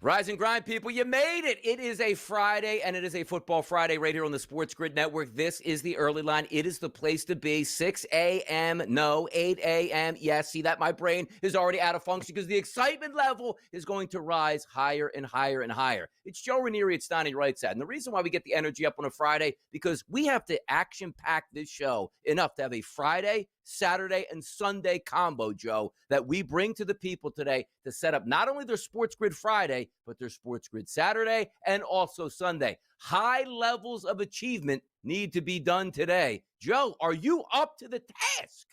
Rise and grind, people. You made it. It is a Friday, and it is a Football Friday right here on the SportsGrid Network. This is the early line. It is the place to be. 6 a.m. No, 8 a.m. Yes, see that? My brain is already out of function because the excitement level is going to rise higher and higher and higher. It's Joe Raineri. It's Donnie Rightside. And the reason why we get the energy up on a Friday, because we have to action-pack this show enough to have a Friday, Saturday, and Sunday combo, Joe, that we bring to the people today to set up not only their SportsGrid Friday, but their SportsGrid Saturday and also Sunday. High levels of achievement need to be done today. Joe, are you up to the task?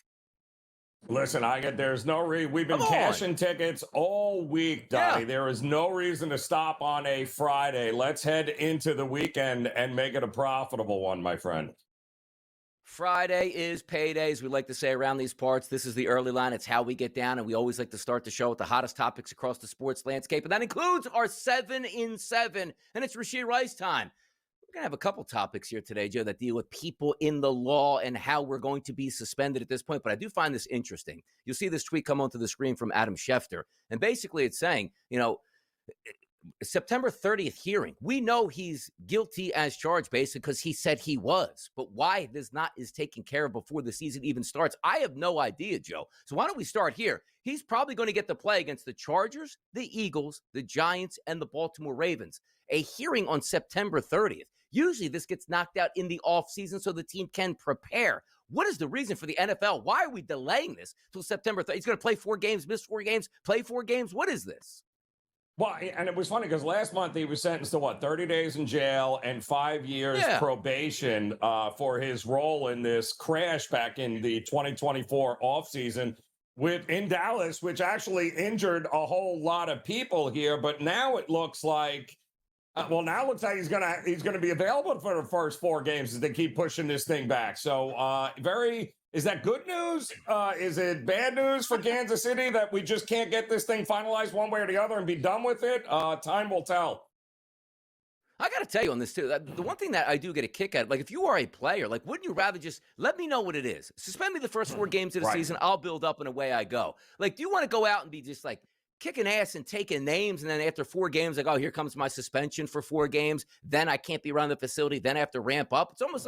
Listen, there's no reason. We've been cashing tickets all week, Donnie. Yeah. There is no reason to stop on a Friday. Let's head into the weekend and make it a profitable one, my friend. Friday is payday, as we like to say around these parts. This is the early line. It's how we get down, and we always like to start the show with the hottest topics across the sports landscape, and that includes our 7 in 7, and it's Rashee Rice time. We're going to have a couple topics here today, Joe, that deal with people in the law and how we're going to be suspended at this point, but I do find this interesting. You'll see this tweet come onto the screen from Adam Schefter, and basically it's saying, September 30th hearing. We know he's guilty as charged, basically, because he said he was. But why this is taken care of before the season even starts, I have no idea, Joe. So why don't we start here? He's probably going to get to play against the Chargers, the Eagles, the Giants, and the Baltimore Ravens. A hearing on September 30th. Usually this gets knocked out in the offseason so the team can prepare. What is the reason for the NFL? Why are we delaying this till September 30th? He's going to play 4 games, miss 4 games, play 4 games. What is this? Well, and it was funny because last month he was sentenced to 30 days in jail and 5 years probation for his role in this crash back in the 2024 offseason in Dallas, which actually injured a whole lot of people here. But now it looks like, he's gonna be available for the first 4 games as they keep pushing this thing back. So is that good news? Is it bad news for Kansas City that we just can't get this thing finalized one way or the other and be done with it? Time will tell. I got to tell you on this, too. The one thing that I do get a kick at, if you are a player, wouldn't you rather just let me know what it is? Suspend me the first 4 games of the season. I'll build up and away I go. Do you want to go out and be just kicking ass and taking names, and then after 4 games, here comes my suspension for 4 games. Then I can't be around the facility. Then I have to ramp up. It's almost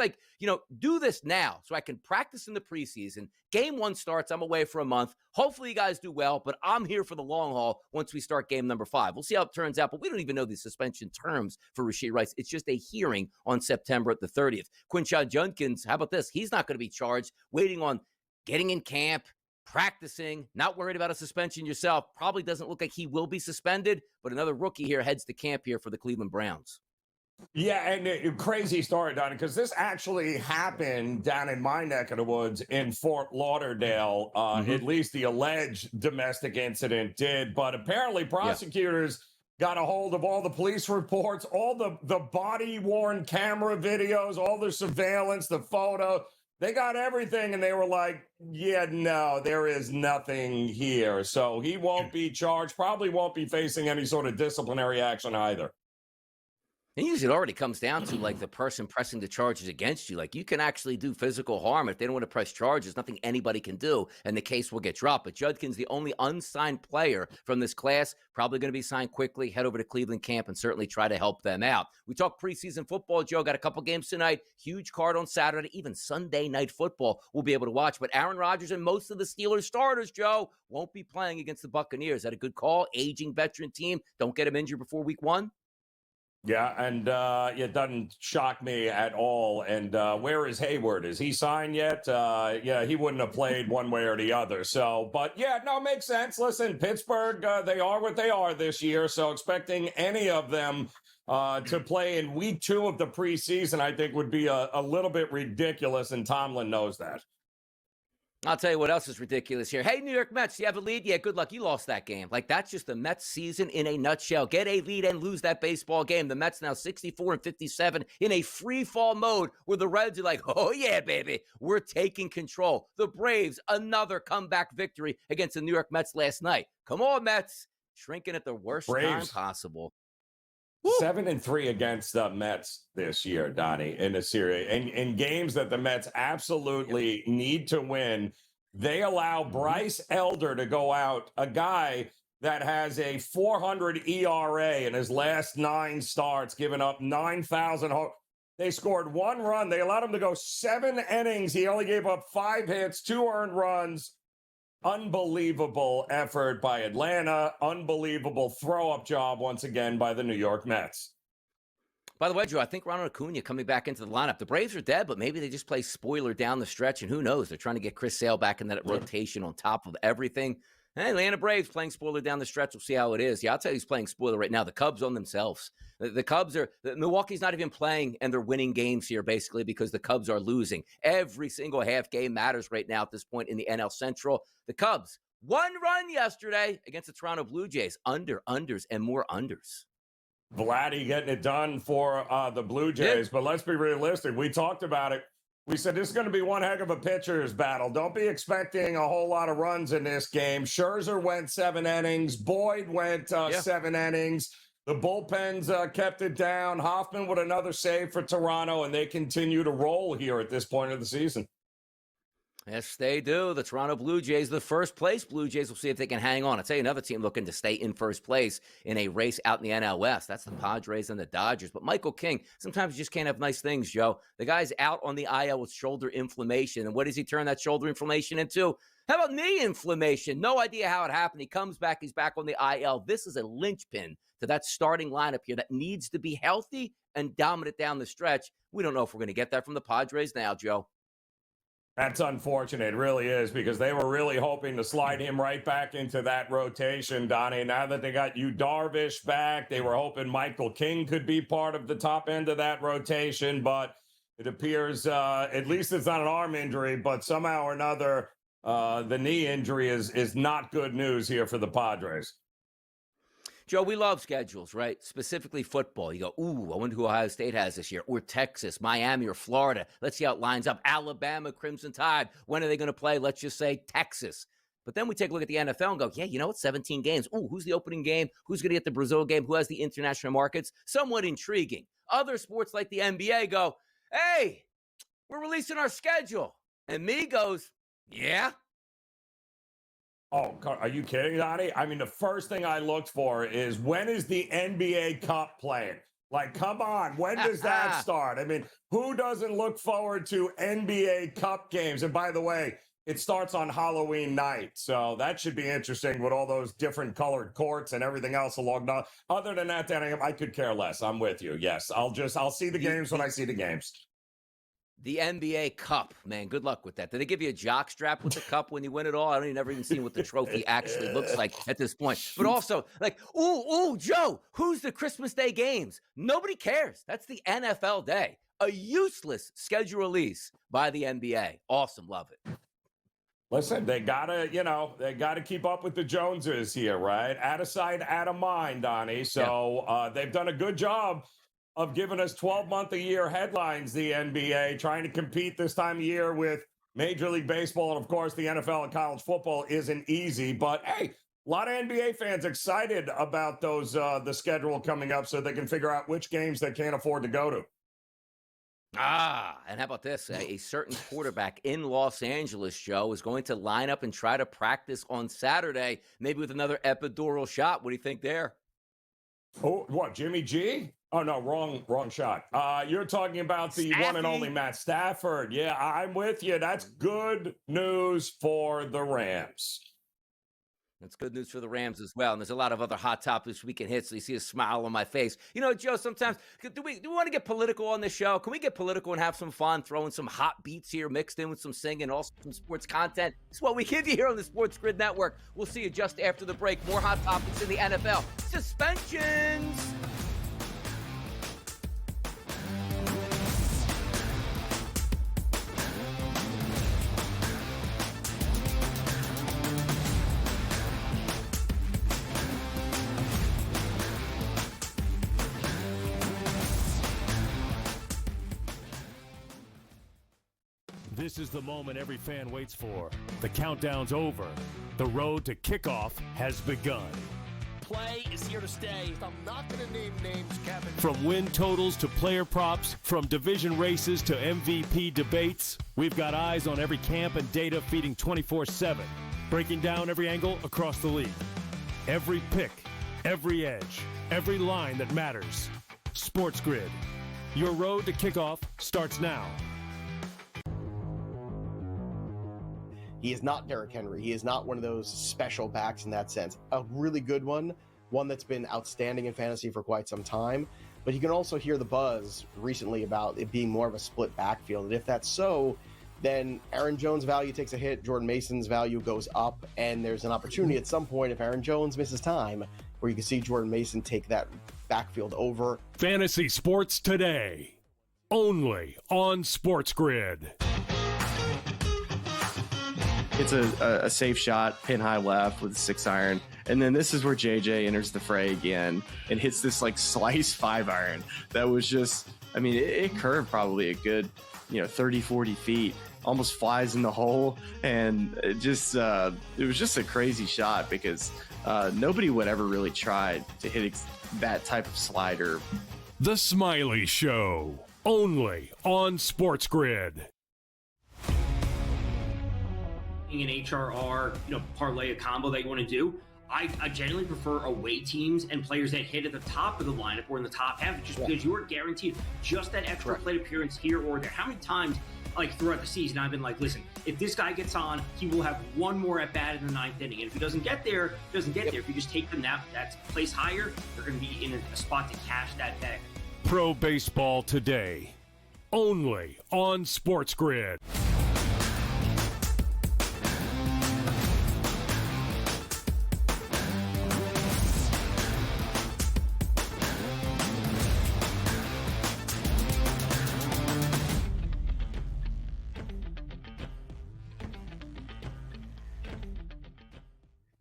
do this now so I can practice in the preseason. Game 1 starts. I'm away for a month. Hopefully you guys do well, but I'm here for the long haul once we start game number 5. We'll see how it turns out, but we don't even know the suspension terms for Rashee Rice. It's just a hearing on September the 30th. Quinshon Judkins, how about this? He's not going to be charged, waiting on getting in camp, practicing, not worried about a suspension yourself. Probably doesn't look like he will be suspended, but another rookie here heads to camp here for the Cleveland Browns. Yeah, and crazy story, Donnie, because this actually happened down in my neck of the woods in Fort Lauderdale. At least the alleged domestic incident did, but apparently prosecutors got a hold of all the police reports, all the body-worn camera videos, all the surveillance, the photo. They got everything, and they were like, no, there is nothing here. So he won't be charged, probably won't be facing any sort of disciplinary action either. And usually it already comes down to the person pressing the charges against you. You can actually do physical harm. If they don't want to press charges, nothing anybody can do, and the case will get dropped. But Judkins, the only unsigned player from this class, probably going to be signed quickly, head over to Cleveland camp, and certainly try to help them out. We talk preseason football, Joe. Got a couple games tonight. Huge card on Saturday. Even Sunday night football we'll be able to watch. But Aaron Rodgers and most of the Steelers starters, Joe, won't be playing against the Buccaneers. Is that a good call? Aging veteran team. Don't get him injured before week 1. Yeah, and it doesn't shock me at all. And where is Hayward? Is he signed yet? He wouldn't have played one way or the other. So, but makes sense. Listen, Pittsburgh, they are what they are this year. So expecting any of them to play in week 2 of the preseason, I think would be a little bit ridiculous. And Tomlin knows that. I'll tell you what else is ridiculous here. Hey, New York Mets, you have a lead? Yeah, good luck. You lost that game. That's just the Mets season in a nutshell. Get a lead and lose that baseball game. The Mets now 64-57 in a free fall mode where the Reds are oh yeah, baby, we're taking control. The Braves, another comeback victory against the New York Mets last night. Come on, Mets. Shrinking at the worst time possible. 7-3 against the Mets this year, Donnie, in a series. And in games that the Mets absolutely need to win, they allow Bryce Elder to go out, a guy that has a 400 ERA in his last 9 starts, giving up 9,000 home. They scored 1 run. They allowed him to go 7 innings. He only gave up 5 hits, 2 earned runs. Unbelievable effort by Atlanta. Unbelievable throw-up job once again by the New York Mets. By the way, Joe, I think Ronald Acuna coming back into the lineup. The Braves are dead, but maybe they just play spoiler down the stretch, and who knows? They're trying to get Chris Sale back in that rotation on top of everything. Hey, Atlanta Braves playing spoiler down the stretch. We'll see how it is. Yeah, I'll tell you who's playing spoiler right now. The Cubs on themselves. The Cubs are – Milwaukee's not even playing, and they're winning games here basically because the Cubs are losing. Every single half game matters right now at this point in the NL Central. The Cubs, 1 run yesterday against the Toronto Blue Jays. Unders, and more unders. Vladdy getting it done for the Blue Jays, but let's be realistic. We talked about it. We said this is going to be one heck of a pitcher's battle. Don't be expecting a whole lot of runs in this game. Scherzer went 7 innings. Boyd went 7 innings. The bullpens kept it down. Hoffman with another save for Toronto, and they continue to roll here at this point of the season. Yes, they do. The Toronto Blue Jays, the first place Blue Jays. We'll see if they can hang on. I'll tell you another team looking to stay in first place in a race out in the NL West. That's the Padres and the Dodgers. But Michael King, sometimes you just can't have nice things, Joe. The guy's out on the IL with shoulder inflammation. And what does he turn that shoulder inflammation into? How about knee inflammation? No idea how it happened. He comes back. He's back on the IL. This is a linchpin to that starting lineup here that needs to be healthy and dominant down the stretch. We don't know if we're going to get that from the Padres now, Joe. That's unfortunate. It really is, because they were really hoping to slide him right back into that rotation, Donnie. Now that they got Yu Darvish back, they were hoping Michael King could be part of the top end of that rotation, but it appears at least it's not an arm injury, but somehow or another, the knee injury is not good news here for the Padres. Joe, we love schedules, right? Specifically football. You go, ooh, I wonder who Ohio State has this year. Or Texas, Miami, or Florida. Let's see how it lines up. Alabama, Crimson Tide. When are they going to play? Let's just say Texas. But then we take a look at the NFL and go, yeah, you know what? 17 games. Ooh, who's the opening game? Who's going to get the Brazil game? Who has the international markets? Somewhat intriguing. Other sports like the NBA go, hey, we're releasing our schedule. And me goes, yeah. Oh, are you kidding, Donnie? I mean, the first thing I looked for is, when is the NBA Cup playing? Like, come on, when does that start? I mean, who doesn't look forward to NBA Cup games? And by the way, it starts on Halloween night, so that should be interesting with all those different colored courts and everything else along the. Other than that, Danny, I could care less. I'm with you. Yes, I'll see the games when I see the games. The NBA Cup, man, good luck with that. Did they give you a jock strap with the cup when you win it all? I don't never even seen what the trophy actually looks like at this point. But also, like, ooh, Joe, who's the Christmas Day games? Nobody cares. That's the NFL day. A useless schedule release by the NBA. Awesome, love it. Listen, they gotta keep up with the Joneses here, right? Out of sight, out of mind, Donnie. So they've done a good job of giving us 12-month-a-year headlines, the NBA, trying to compete this time of year with Major League Baseball. And, of course, the NFL and college football isn't easy. But, hey, a lot of NBA fans excited about those the schedule coming up so they can figure out which games they can't afford to go to. And how about this? A certain quarterback in Los Angeles, Joe, is going to line up and try to practice on Saturday, maybe with another epidural shot. What do you think there? Oh, what, Jimmy G? Oh, no, wrong shot. You're talking about the one and only Matt Stafford. Yeah, I'm with you. That's good news for the Rams. That's good news for the Rams as well. And there's a lot of other hot topics we can hit, so you see a smile on my face. You know, Joe, sometimes, do we want to get political on this show? Can we get political and have some fun, throwing some hot beats here mixed in with some singing, also some sports content? It's what we give you here on the SportsGrid Network. We'll see you just after the break. More hot topics in the NFL. Suspensions! This is the moment every fan waits for. The countdown's over. The road to kickoff has begun. Play is here to stay. I'm not going to name names, Kevin. From win totals to player props, from division races to MVP debates, we've got eyes on every camp and data feeding 24/7, breaking down every angle across the league. Every pick, every edge, every line that matters. SportsGrid. Your road to kickoff starts now. He is not Derrick Henry. He is not one of those special backs in that sense. A really good one that's been outstanding in fantasy for quite some time. But you can also hear the buzz recently about it being more of a split backfield. And if that's so, then Aaron Jones' value takes a hit, Jordan Mason's value goes up, and there's an opportunity at some point, if Aaron Jones misses time, where you can see Jordan Mason take that backfield over. Fantasy Sports Today, only on SportsGrid. It's a safe shot, pin high left with a 6-iron. And then this is where JJ enters the fray again and hits this like slice 5-iron. That was just, I mean, it curved probably a good, 30, 40 feet, almost flies in the hole. And it was just a crazy shot because nobody would ever really try to hit that type of slider. The Smiley Show, only on SportsGrid. An HRR, parlay, a combo that you want to do. I generally prefer away teams and players that hit at the top of the lineup or in the top half, just because you are guaranteed just that extra plate appearance here or there. How many times, throughout the season, I've been like, listen, if this guy gets on, he will have one more at bat in the 9th inning. And if he doesn't get there, there. If you just take them that place higher, they're going to be in a spot to cash that bag. Pro Baseball Today, only on SportsGrid.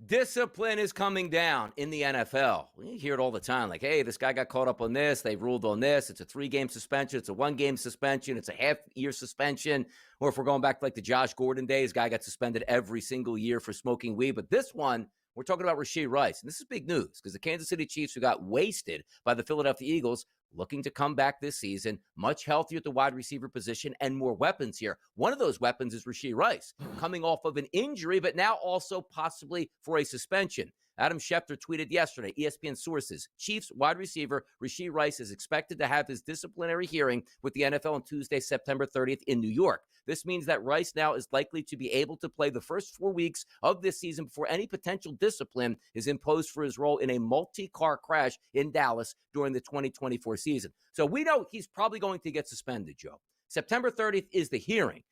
Discipline is coming down in the NFL. We hear it all the time, like, hey, this guy got caught up on this. They ruled on this. It's a 3-game suspension. It's a 1-game suspension. It's a half-year suspension. Or if we're going back to like the Josh Gordon days, guy got suspended every single year for smoking weed. But this one, we're talking about Rashee Rice. And this is big news because the Kansas City Chiefs, who got wasted by the Philadelphia Eagles, looking to come back this season, much healthier at the wide receiver position and more weapons here. One of those weapons is Rashee Rice, coming off of an injury, but now also possibly for a suspension. Adam Schefter tweeted yesterday, ESPN sources, Chiefs wide receiver Rashee Rice is expected to have his disciplinary hearing with the NFL on Tuesday, September 30th in New York. This means that Rice now is likely to be able to play the first 4 weeks of this season before any potential discipline is imposed for his role in a multi-car crash in Dallas during the 2024 season. So we know he's probably going to get suspended, Joe. September 30th is the hearing.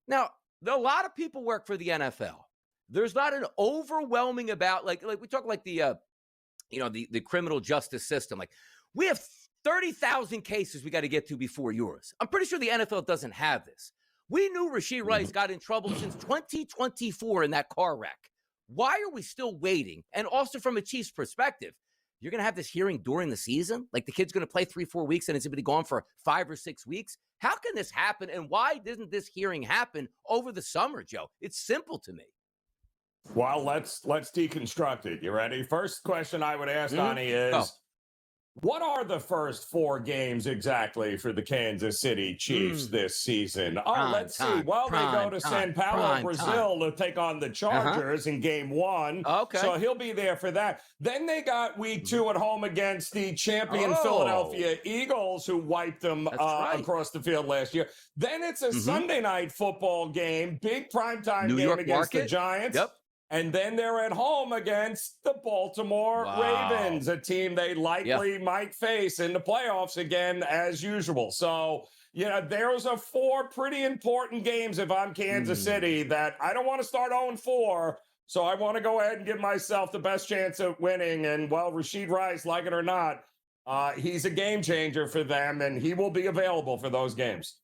Now, a lot of people work for the NFL. There's not an overwhelming about, like we talk like the criminal justice system. Like, we have 30,000 cases we got to get to before yours. I'm pretty sure the NFL doesn't have this. We knew Rashee Rice got in trouble since 2024 in that car wreck. Why are we still waiting? And also from a Chiefs perspective, you're going to have this hearing during the season? Like the kid's going to play 3-4 weeks and it's going to be gone for 5 or 6 weeks? How can this happen? And why didn't this hearing happen over the summer, Joe? It's simple to me. Well, let's deconstruct it. You ready? First question I would ask, Donnie, is what are the first 4 games exactly for the Kansas City Chiefs this season? Let's see. Well, they go to Sao Paulo, Brazil to take on the Chargers in game 1. Okay. So he'll be there for that. Then they got week 2 at home against the champion Philadelphia Eagles, who wiped them across the field last year. Then it's a Sunday night football game, big primetime game against the Giants. Yep. And then they're at home against the Baltimore Ravens, a team they likely might face in the playoffs again, as usual. So, there's 4 pretty important games if I'm Kansas City that I don't want to start 0-4. So I want to go ahead and give myself the best chance of winning. And, Rashee Rice, like it or not, he's a game changer for them, and he will be available for those games.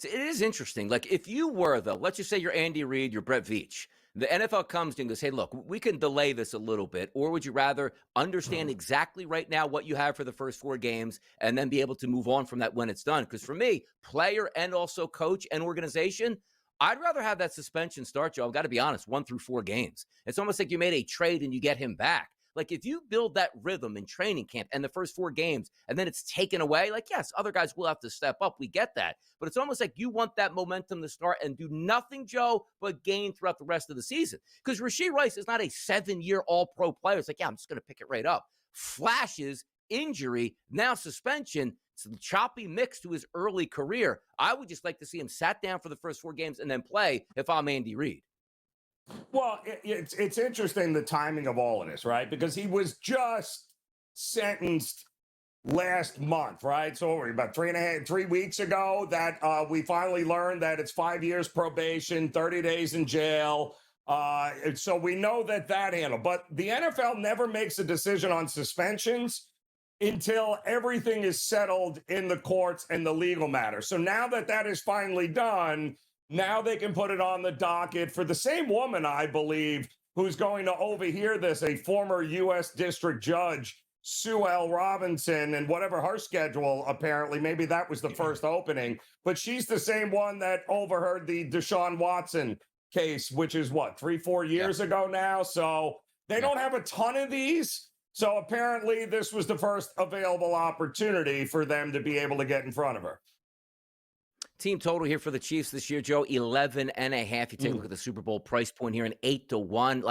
It is interesting. Like, if you were, though, let's just say you're Andy Reid, you're Brett Veach. The NFL comes to you and goes, hey, look, we can delay this a little bit. Or would you rather understand exactly right now what you have for the first 4 games and then be able to move on from that when it's done? Because for me, player and also coach and organization, I'd rather have that suspension start, Joe. I've got to be honest, 1 through 4 games. It's almost like you made a trade and you get him back. Like, if you build that rhythm in training camp and the first 4 games, and then it's taken away, like, yes, other guys will have to step up. We get that. But it's almost like you want that momentum to start and do nothing, Joe, but gain throughout the rest of the season. Because Rashee Rice is not a 7-year all-pro player. It's like, yeah, I'm just going to pick it right up. Flashes, injury, now suspension. It's a choppy mix to his early career. I would just like to see him sat down for the first 4 games and then play if I'm Andy Reid. Well, it's interesting, the timing of all of this, right? Because he was just sentenced last month, right? So about 3 weeks ago that we finally learned that it's 5 years probation, 30 days in jail. So we know that handled. But the NFL never makes a decision on suspensions until everything is settled in the courts and the legal matter. So now that is finally done, now they can put it on the docket for the same woman, I believe, who's going to overhear this, a former U.S. District Judge, Sue L. Robinson, and whatever her schedule, apparently, maybe that was the first opening, but she's the same one that overheard the Deshaun Watson case, which is 3-4 years ago now. So they don't have a ton of these. So apparently this was the first available opportunity for them to be able to get in front of her. Team total here for the Chiefs this year, Joe, 11.5. You take a look at the Super Bowl price point here, an 8-1.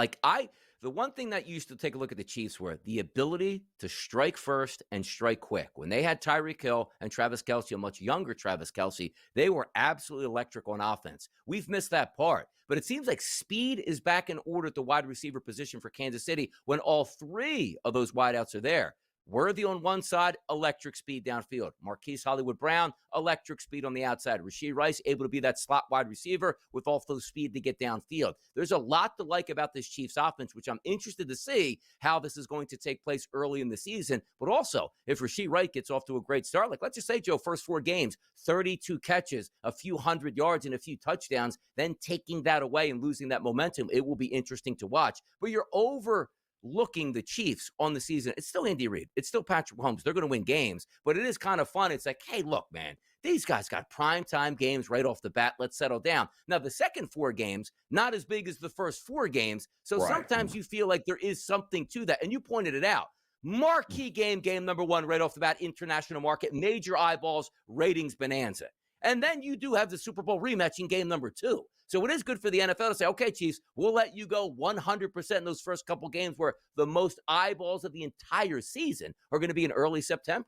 The one thing that you used to take a look at the Chiefs were the ability to strike first and strike quick. When they had Tyreek Hill and Travis Kelce, a much younger Travis Kelce, they were absolutely electric on offense. We've missed that part. But it seems like speed is back in order at the wide receiver position for Kansas City when all 3 of those wideouts are there. Worthy on one side, electric speed downfield. Marquise Hollywood Brown, electric speed on the outside. Rashee Rice, able to be that slot wide receiver with also speed to get downfield. There's a lot to like about this Chiefs offense, which I'm interested to see how this is going to take place early in the season. But also, if Rashee Rice gets off to a great start, like let's just say, Joe, first 4 games, 32 catches, a few hundred yards and a few touchdowns, then taking that away and losing that momentum, it will be interesting to watch. But you're overlooking the Chiefs on the season. It's still Andy Reid. It's still Patrick Mahomes. They're going to win games, but it is kind of fun. It's like, hey, look, man, these guys got primetime games right off the bat. Let's settle down. Now, the second 4 games, not as big as the first 4 games. So sometimes you feel like there is something to that. And you pointed it out. Marquee game number 1 right off the bat, international market, major eyeballs, ratings bonanza. And then you do have the Super Bowl rematch in game number 2. So it is good for the NFL to say, okay, Chiefs, we'll let you go 100% in those first couple games where the most eyeballs of the entire season are going to be in early September.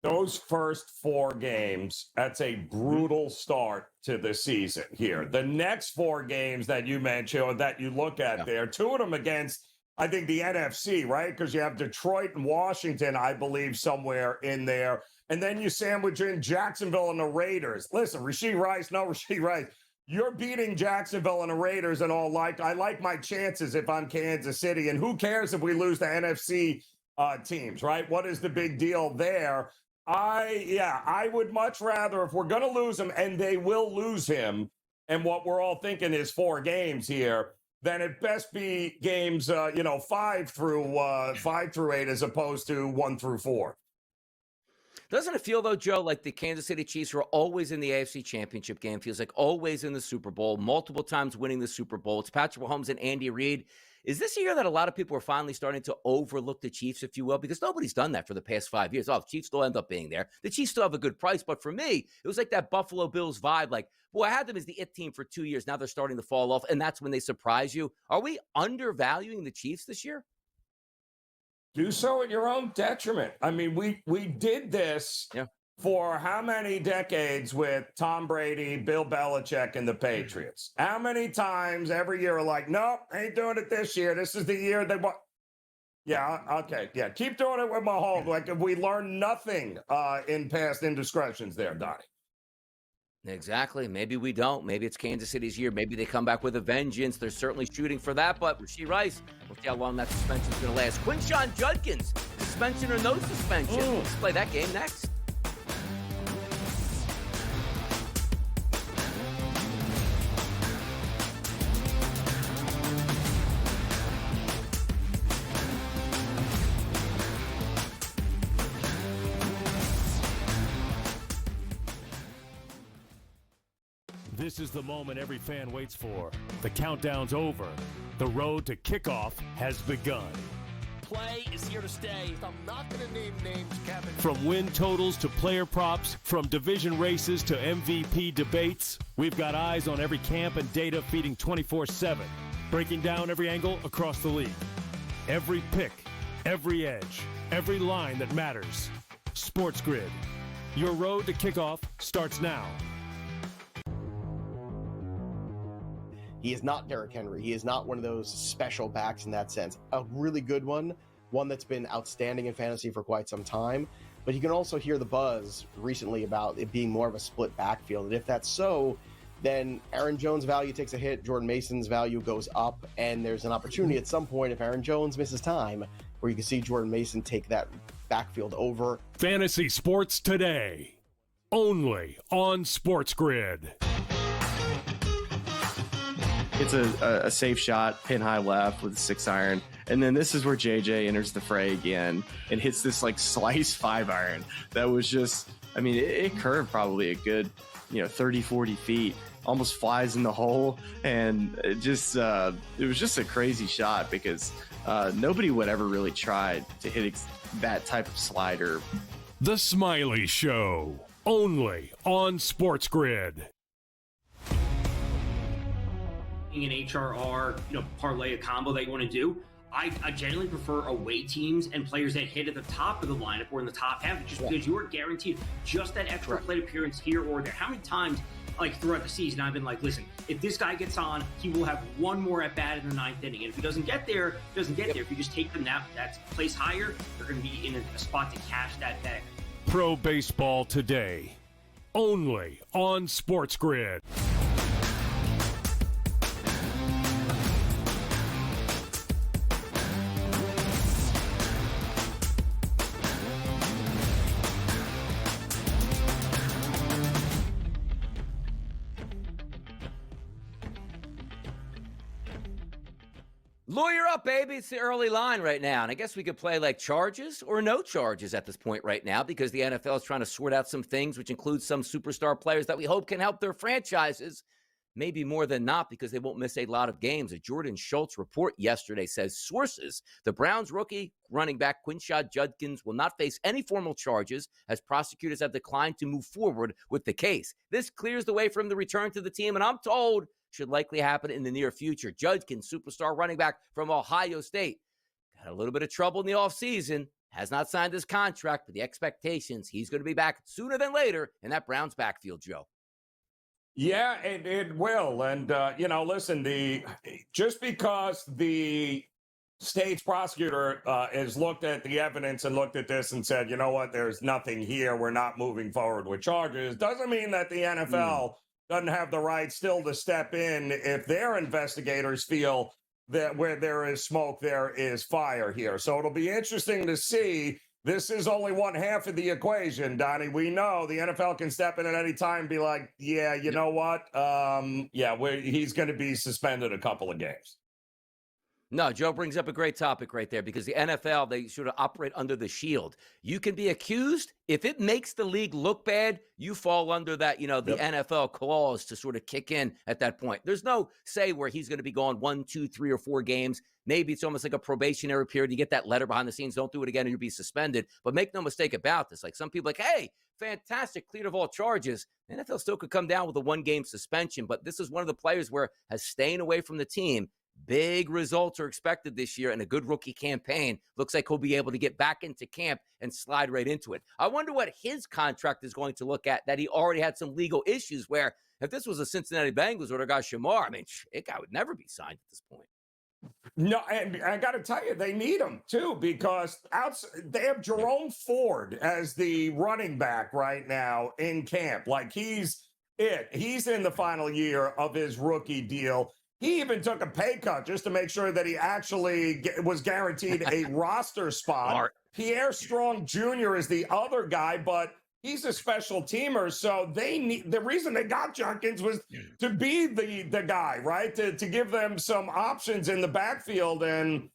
Those first 4 games, that's a brutal start to the season here. The next 4 games that you mentioned, or that you look at there, 2 of them against, I think, the NFC, right? Because you have Detroit and Washington, I believe, somewhere in there. And then you sandwich in Jacksonville and the Raiders. Listen, Rashee Rice, you're beating Jacksonville and the Raiders and all. I like my chances if I'm Kansas City. And who cares if we lose the NFC teams, right? What is the big deal there? I would much rather, if we're going to lose him, and they will lose him, and what we're all thinking is 4 games here, then it best be games, 5 through 8 as opposed to 1 through 4. Doesn't it feel, though, Joe, like the Kansas City Chiefs were always in the AFC Championship game? Feels like always in the Super Bowl, multiple times winning the Super Bowl. It's Patrick Mahomes and Andy Reid. Is this a year that a lot of people are finally starting to overlook the Chiefs, if you will? Because nobody's done that for the past 5 years. Oh, the Chiefs still end up being there. The Chiefs still have a good price. But for me, it was like that Buffalo Bills vibe. Like, boy, I had them as the it team for 2 years. Now they're starting to fall off, and that's when they surprise you. Are we undervaluing the Chiefs this year? Do so at your own detriment. I mean, we did this for how many decades with Tom Brady, Bill Belichick, and the Patriots? How many times every year are like, nope, ain't doing it this year. This is the year they want. Yeah, okay. Yeah, keep doing it with Mahomes. Like, if we learned nothing in past indiscretions there, Donnie. Exactly. Maybe we don't. Maybe it's Kansas City's year. Maybe they come back with a vengeance. They're certainly shooting for that. But Rashee Rice, we'll see how long that suspension's going to last. Quinshon Judkins, suspension or no suspension? Let's play that game next. This is the moment every fan waits for. The countdown's over. The road to kickoff has begun. play is here to stay. I'm not going to name names, Kevin. From win totals to player props, from division races to MVP debates, we've got eyes on every camp and data feeding 24/7, breaking down every angle across the league. Every pick, every edge, every line that matters. SportsGrid. Your road to kickoff starts now. He is not Derrick Henry. He is not one of those special backs in that sense. A really good one that's been outstanding in fantasy for quite some time. But you can also hear the buzz recently about it being more of a split backfield. And if that's so, then Aaron Jones' value takes a hit, Jordan Mason's value goes up, and there's an opportunity at some point, if Aaron Jones misses time, where you can see Jordan Mason take that backfield over. Fantasy sports today, only on SportsGrid. It's a safe shot, pin high left with a 6-iron. And then this is where JJ enters the fray again and hits this like slice 5-iron. That was just, I mean, it curved probably a good, 30, 40 feet, almost flies in the hole. And it was just a crazy shot because nobody would ever really try to hit that type of slider. The Smiley Show, only on SportsGrid. An HRR, parlay a combo that you want to do. I generally prefer away teams and players that hit at the top of the lineup or in the top half, just because you are guaranteed just that extra plate appearance here or there. How many times, like throughout the season, I've been like, listen, if this guy gets on, he will have one more at bat in the 9th inning, and if he doesn't get there, he doesn't get there. If you just take them that place higher, they're going to be in a spot to cash that bag. Pro Baseball Today, only on SportsGrid. Lawyer up, baby. It's the early line right now. And I guess we could play like charges or no charges at this point right now because the NFL is trying to sort out some things, which includes some superstar players that we hope can help their franchises. Maybe more than not because they won't miss a lot of games. A Jordan Schultz report yesterday says sources, the Browns rookie running back Quinshad Judkins will not face any formal charges as prosecutors have declined to move forward with the case. This clears the way for him to return to the team, and I'm told should likely happen in the near future. Judkins, superstar running back from Ohio State, got a little bit of trouble in the offseason, has not signed his contract, but the expectations he's going to be back sooner than later in that Browns backfield, Joe. Yeah, it will. And, listen, just because the state's prosecutor has looked at the evidence and looked at this and said, you know what, there's nothing here, we're not moving forward with charges, doesn't mean that the NFL doesn't have the right still to step in if their investigators feel that where there is smoke, there is fire here. So it'll be interesting to see. This is only one half of the equation, Donnie. We know the NFL can step in at any time and be like, yeah, you know what? He's going to be suspended a couple of games. No, Joe brings up a great topic right there because the NFL, they sort of operate under the shield. You can be accused. If it makes the league look bad, you fall under that, the NFL clause to sort of kick in at that point. There's no say where he's going to be gone 1, 2, 3, or 4 games. Maybe it's almost like a probationary period. You get that letter behind the scenes, don't do it again, and you'll be suspended. But make no mistake about this. Like some people like, hey, fantastic, cleared of all charges. The NFL still could come down with a 1-game suspension. But this is one of the players where has staying away from the team. Big results are expected this year and a good rookie campaign. Looks like he'll be able to get back into camp and slide right into it. I wonder what his contract is going to look at that he already had some legal issues where if this was a Cincinnati Bengals or the guy Shamar, it guy would never be signed at this point. No, and I got to tell you, they need him too because they have Jerome Ford as the running back right now in camp. Like he's in the final year of his rookie deal. He even took a pay cut just to make sure that he actually was guaranteed a roster spot. Pierre Strong Jr. is the other guy, but he's a special teamer. So the reason they got Judkins was to be the guy, right? To give them some options in the backfield. And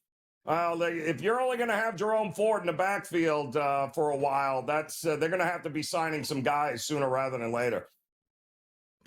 if you're only going to have Jerome Ford in the backfield for a while, they're going to have to be signing some guys sooner rather than later.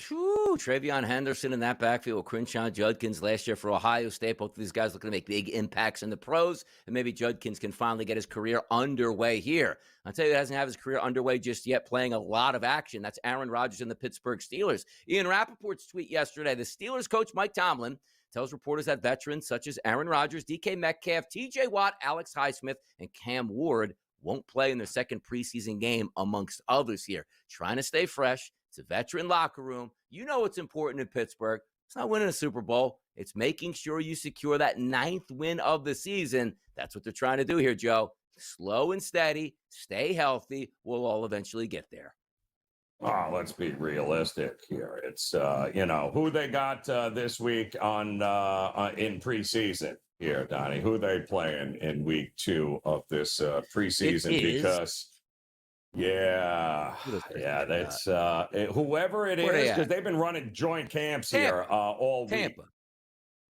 Travion Henderson in that backfield with Crenshaw Judkins last year for Ohio State. Both of these guys looking to make big impacts in the pros, and maybe Judkins can finally get his career underway here. I'll tell you, he hasn't had his career underway just yet, playing a lot of action. That's Aaron Rodgers and the Pittsburgh Steelers. Ian Rappaport's tweet yesterday, the Steelers coach Mike Tomlin tells reporters that veterans such as Aaron Rodgers, DK Metcalf, TJ Watt, Alex Highsmith, and Cam Ward won't play in their second preseason game, amongst others here. Trying to stay fresh. It's a veteran locker room. You know what's important in Pittsburgh. It's not winning a Super Bowl. It's making sure you secure that 9th win of the season. That's what they're trying to do here, Joe. Slow and steady. Stay healthy. We'll all eventually get there. Oh, let's be realistic here. It's, who they got this week in preseason here, Donnie. Who they playing in week 2 of this preseason? Because... that's whoever it is, because they've been running joint camps here all week.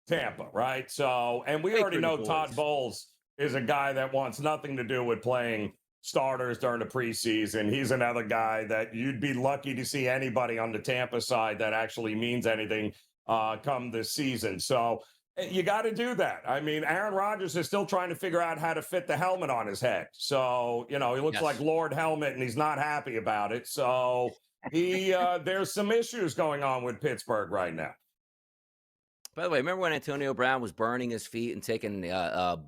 Tampa, right? So, and we already know Todd Bowles is a guy that wants nothing to do with playing starters during the preseason. He's another guy that you'd be lucky to see anybody on the Tampa side that actually means anything come this season. So you got to do that. I mean, Aaron Rodgers is still trying to figure out how to fit the helmet on his head. So, he looks like Lord Helmet, and he's not happy about it. So there's some issues going on with Pittsburgh right now. By the way, remember when Antonio Brown was burning his feet and taking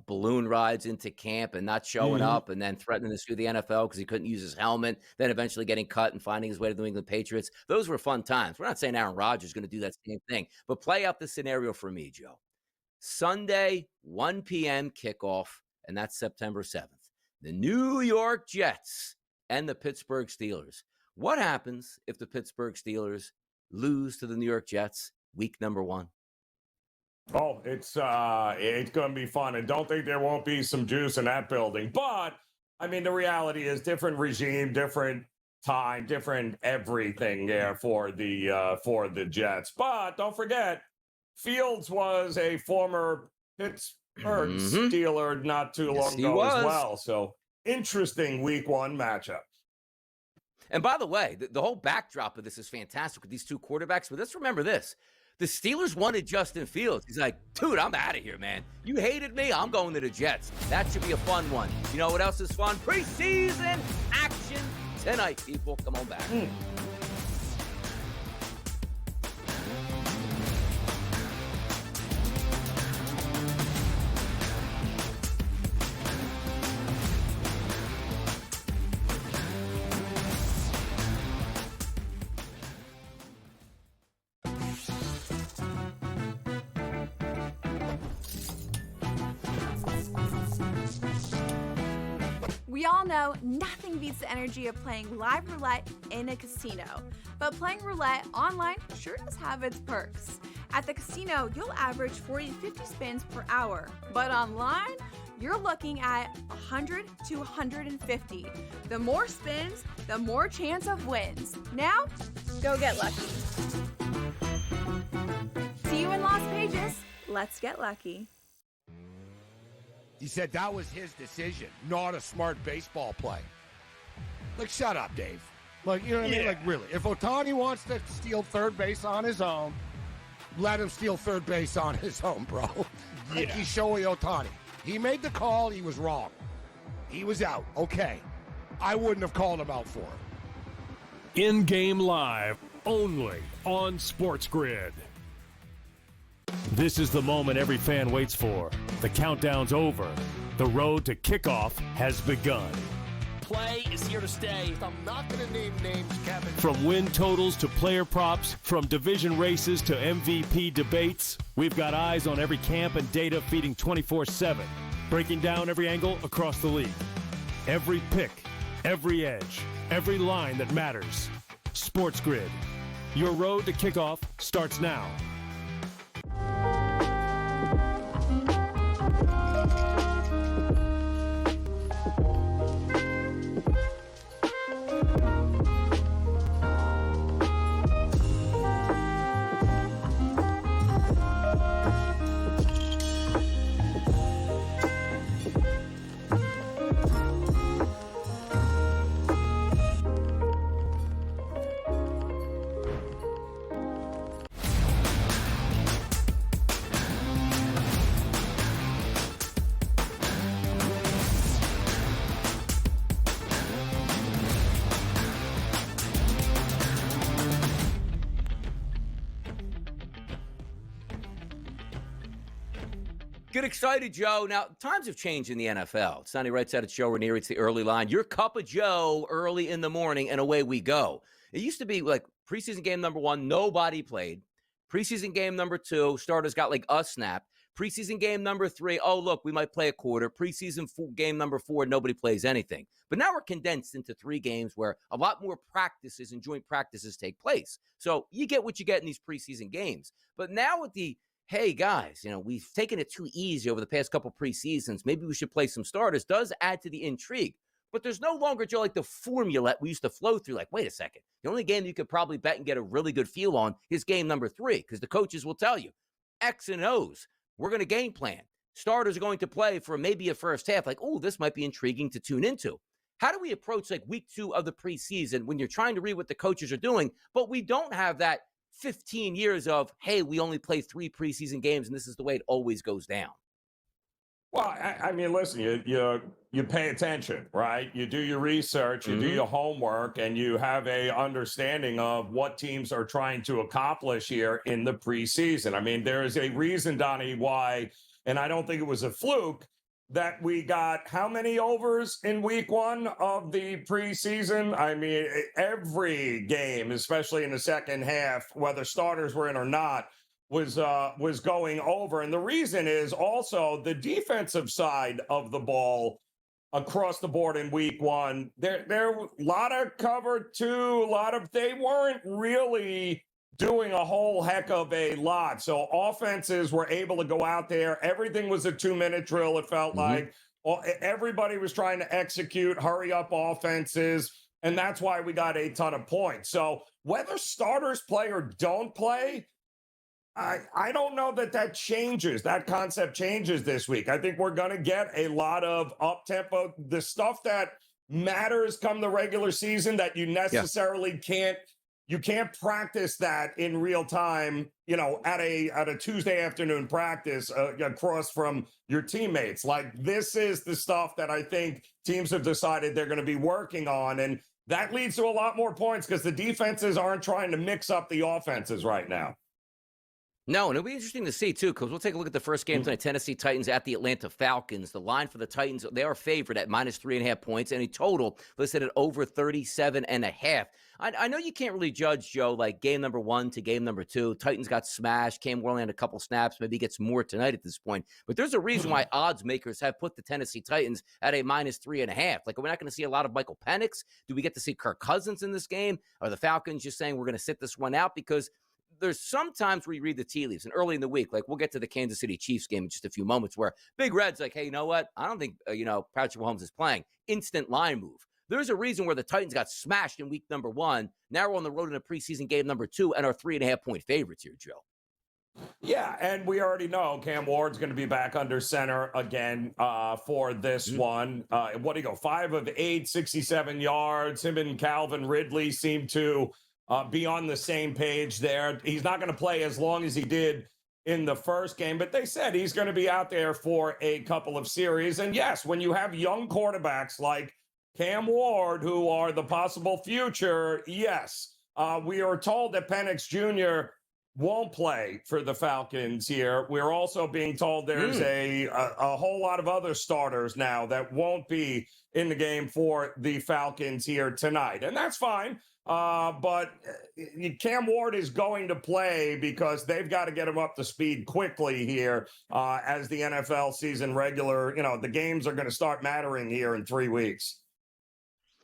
balloon rides into camp and not showing up, and then threatening to sue the NFL because he couldn't use his helmet, then eventually getting cut and finding his way to the New England Patriots? Those were fun times. We're not saying Aaron Rodgers is going to do that same thing, but play out the scenario for me, Joe. Sunday, 1 p.m. kickoff, and that's September 7th. The New York Jets and the Pittsburgh Steelers. What happens if the Pittsburgh Steelers lose to the New York Jets week number 1? Oh, it's going to be fun. And don't think there won't be some juice in that building. But, I mean, the reality is different regime, different time, different everything there for the Jets. But don't forget, Fields was a former Pittsburgh Steeler not too long ago as well. So interesting week 1 matchup. And by the way, the whole backdrop of this is fantastic with these two quarterbacks. But let's remember this. The Steelers wanted Justin Fields. He's like, dude, I'm out of here, man. You hated me. I'm going to the Jets. That should be a fun one. You know what else is fun? Preseason action tonight, people. Come on back. We all know nothing beats the energy of playing live roulette in a casino. But playing roulette online sure does have its perks. At the casino, you'll average 40 to 50 spins per hour. But online, you're looking at 100 to 150. The more spins, the more chance of wins. Now, go get lucky. See you in Las Vegas. Let's get lucky. He said that was his decision, not a smart baseball play. Like, shut up, Dave. Like, you know what I mean? Like, really. If Ohtani wants to steal third base on his own, let him steal third base on his own, bro. Like, he's Shohei Ohtani. He made the call. He was wrong. He was out. Okay. I wouldn't have called him out for it. In-game live, only on SportsGrid. This is the moment every fan waits for. The countdown's over. The road to kickoff has begun. Play is here to stay. I'm not going to name names, Kevin. From win totals to player props, from division races to MVP debates, we've got eyes on every camp and data feeding 24/7, breaking down every angle across the league. Every pick, every edge, every line that matters. SportsGrid. Your road to kickoff starts now. Get excited, Joe. Now, times have changed in the NFL. It's Donnie Rightside at Joe Raineri. It's the early line. Your cup of Joe early in the morning, and away we go. It used to be like preseason game number 1, nobody played. Preseason game number 2, starters got like a snap. Preseason game number 3, oh, look, we might play a quarter. Preseason game number 4, nobody plays anything. But now we're condensed into 3 games where a lot more practices and joint practices take place. So you get what you get in these preseason games. But now with the hey, guys, we've taken it too easy over the past couple preseasons. Maybe we should play some starters. Does add to the intrigue. But there's no longer, Joe, like the formula we used to flow through. Like, wait a second. The only game you could probably bet and get a really good feel on is game number 3, because the coaches will tell you, X and O's, we're going to game plan. Starters are going to play for maybe a first half. Like, oh, this might be intriguing to tune into. How do we approach like week 2 of the preseason when you're trying to read what the coaches are doing, but we don't have that 15 years of, hey, we only play 3 preseason games, and this is the way it always goes down? Well, I mean, listen, you pay attention, right? You do your research, you do your homework, and you have a understanding of what teams are trying to accomplish here in the preseason. I mean, there is a reason, Donnie, why, and I don't think it was a fluke, that we got how many overs in week 1 of the preseason? I mean, every game, especially in the second half, whether starters were in or not, was going over. And the reason is also the defensive side of the ball across the board in week 1. There a lot of cover 2, they weren't really doing a whole heck of a lot. So offenses were able to go out there. Everything was a 2-minute drill, it felt like. Everybody was trying to execute, hurry up offenses, and that's why we got a ton of points. So whether starters play or don't play, I don't know that changes. That concept changes this week. I think we're going to get a lot of up-tempo. The stuff that matters come the regular season that you necessarily can't practice that in real time, at a Tuesday afternoon practice across from your teammates. Like, this is the stuff that I think teams have decided they're going to be working on. And that leads to a lot more points because the defenses aren't trying to mix up the offenses right now. No, and it'll be interesting to see, too, because we'll take a look at the first game tonight. Tennessee Titans at the Atlanta Falcons. The line for the Titans, they are favored at -3.5 points, and a total listed at over 37.5. I know you can't really judge, Joe, like game number 1 to game number 2. Titans got smashed. Cam Warren had a couple snaps. Maybe he gets more tonight at this point. But there's a reason why odds makers have put the Tennessee Titans at a -3.5. Like, we're not going to see a lot of Michael Penix. Do we get to see Kirk Cousins in this game? Are the Falcons just saying we're going to sit this one out? Because there's sometimes where you read the tea leaves, and early in the week, like we'll get to the Kansas City Chiefs game in just a few moments, where Big Red's like, hey, you know what? I don't think, Patrick Mahomes is playing. Instant line move. There's a reason where the Titans got smashed in week number 1. Now we're on the road in a preseason game number 2 and are 3.5-point favorites here, Joe. Yeah, and we already know Cam Ward's going to be back under center again for this one. What do you go? 5 of 8, 67 yards. Him and Calvin Ridley seem to be on the same page there. He's not going to play as long as he did in the first game, but they said he's going to be out there for a couple of series. And yes, when you have young quarterbacks like Cam Ward, who are the possible future, yes, we are told that Penix Jr. won't play for the Falcons here. We're also being told there's a whole lot of other starters now that won't be in the game for the Falcons here tonight. And that's fine. But Cam Ward is going to play because they've got to get him up to speed quickly here as the NFL season regular. The games are going to start mattering here in 3 weeks.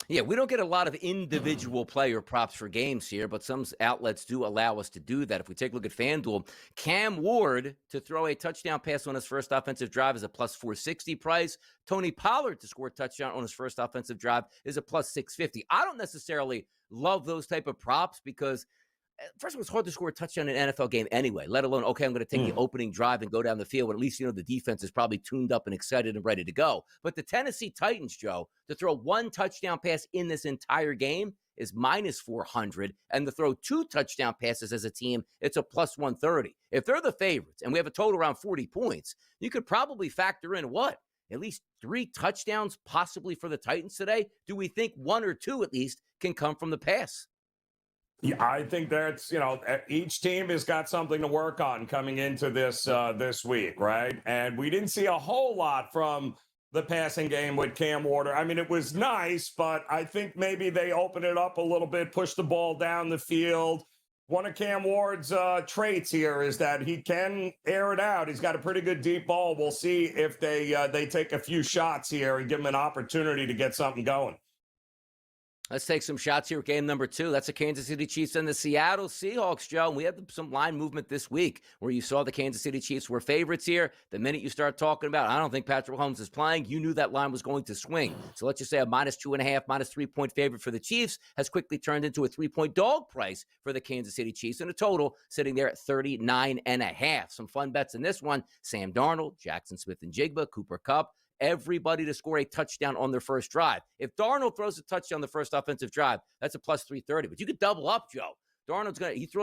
Yeah, we don't get a lot of individual player props for games here, but some outlets do allow us to do that. If we take a look at FanDuel, Cam Ward to throw a touchdown pass on his first offensive drive is a +460 price. Tony Pollard to score a touchdown on his first offensive drive is a +650. I don't necessarily love those type of props because, first of all, it's hard to score a touchdown in an NFL game anyway, let alone, okay, I'm going to take the opening drive and go down the field. At least, the defense is probably tuned up and excited and ready to go. But the Tennessee Titans, Joe, to throw 1 touchdown pass in this entire game is -400. And to throw 2 touchdown passes as a team, it's a +130. If they're the favorites and we have a total around 40 points, you could probably factor in what? At least 3 touchdowns possibly for the Titans today? Do we think 1 or 2 at least can come from the pass? Yeah, I think that's, each team has got something to work on coming into this week, right? And we didn't see a whole lot from the passing game with Cam Ward. I mean, it was nice, but I think maybe they opened it up a little bit, pushed the ball down the field. One of Cam Ward's traits here is that he can air it out. He's got a pretty good deep ball. We'll see if they take a few shots here and give him an opportunity to get something going. Let's take some shots here. Game number 2. That's the Kansas City Chiefs and the Seattle Seahawks, Joe. And we had some line movement this week where you saw the Kansas City Chiefs were favorites here. The minute you start talking about, I don't think Patrick Mahomes is playing, you knew that line was going to swing. So let's just say a -2.5, -3-point favorite for the Chiefs has quickly turned into a 3-point dog price for the Kansas City Chiefs, and a total sitting there at 39.5. Some fun bets in this one. Sam Darnold, Jackson Smith-Njigba, Cooper Kupp. Everybody to score a touchdown on their first drive. If Darnold throws a touchdown on the first offensive drive, that's a +330. But you could double up, Joe.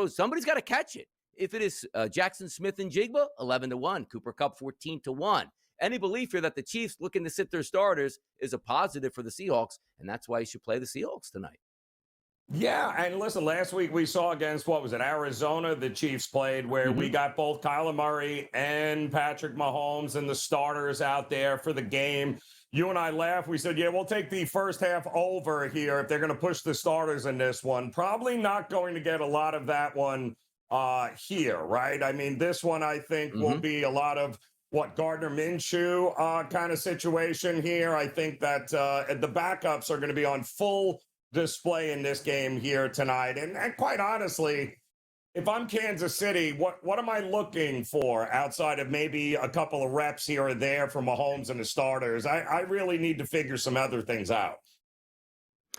Somebody's got to catch it. If it is Jackson Smith-Njigba, 11-1. Cooper Kupp, 14-1. Any belief here that the Chiefs looking to sit their starters is a positive for the Seahawks, and that's why you should play the Seahawks tonight. Yeah, and listen, last week we saw against, Arizona, the Chiefs played, where we got both Kyler Murray and Patrick Mahomes and the starters out there for the game. You and I laughed. We said, yeah, we'll take the first half over here if they're going to push the starters in this one. Probably not going to get a lot of that one here, right? I mean, this one I think will be a lot of Gardner Minshew kind of situation here. I think that the backups are going to be on full display in this game here tonight. And quite honestly, if I'm Kansas City, what am I looking for outside of maybe a couple of reps here or there from Mahomes and the starters? I really need to figure some other things out.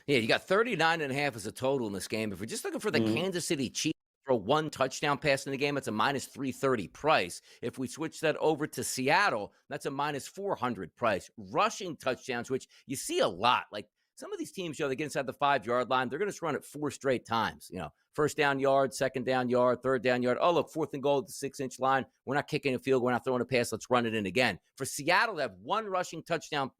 Yeah, you got 39.5 as a total in this game. If we're just looking for the Kansas City Chiefs to throw one touchdown pass in the game, that's a -330 price. If we switch that over to Seattle, that's a -400 price. Rushing touchdowns, which you see a lot, like some of these teams, they get inside the 5-yard line. They're going to run it 4 straight times. First down yard, second down yard, third down yard. Oh, look, 4th and goal at the 6-inch line. We're not kicking a field. We're not throwing a pass. Let's run it in again. For Seattle to have one rushing touchdown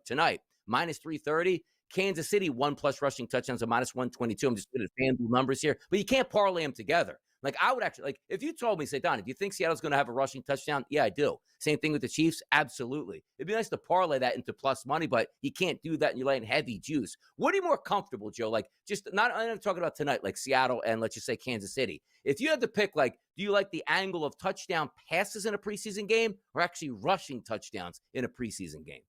tonight, -330. Kansas City, 1+ rushing touchdowns, a -122. I'm just good at FanDuel numbers here. But you can't parlay them together. Like, I would actually, if you told me, say, Donnie, do you think Seattle's going to have a rushing touchdown? Yeah, I do. Same thing with the Chiefs? Absolutely. It'd be nice to parlay that into plus money, but you can't do that and you're laying heavy juice. What are you more comfortable, Joe? Like, just not, I'm talking about tonight, like Seattle and let's just say Kansas City. If you had to pick, do you like the angle of touchdown passes in a preseason game or actually rushing touchdowns in a preseason game?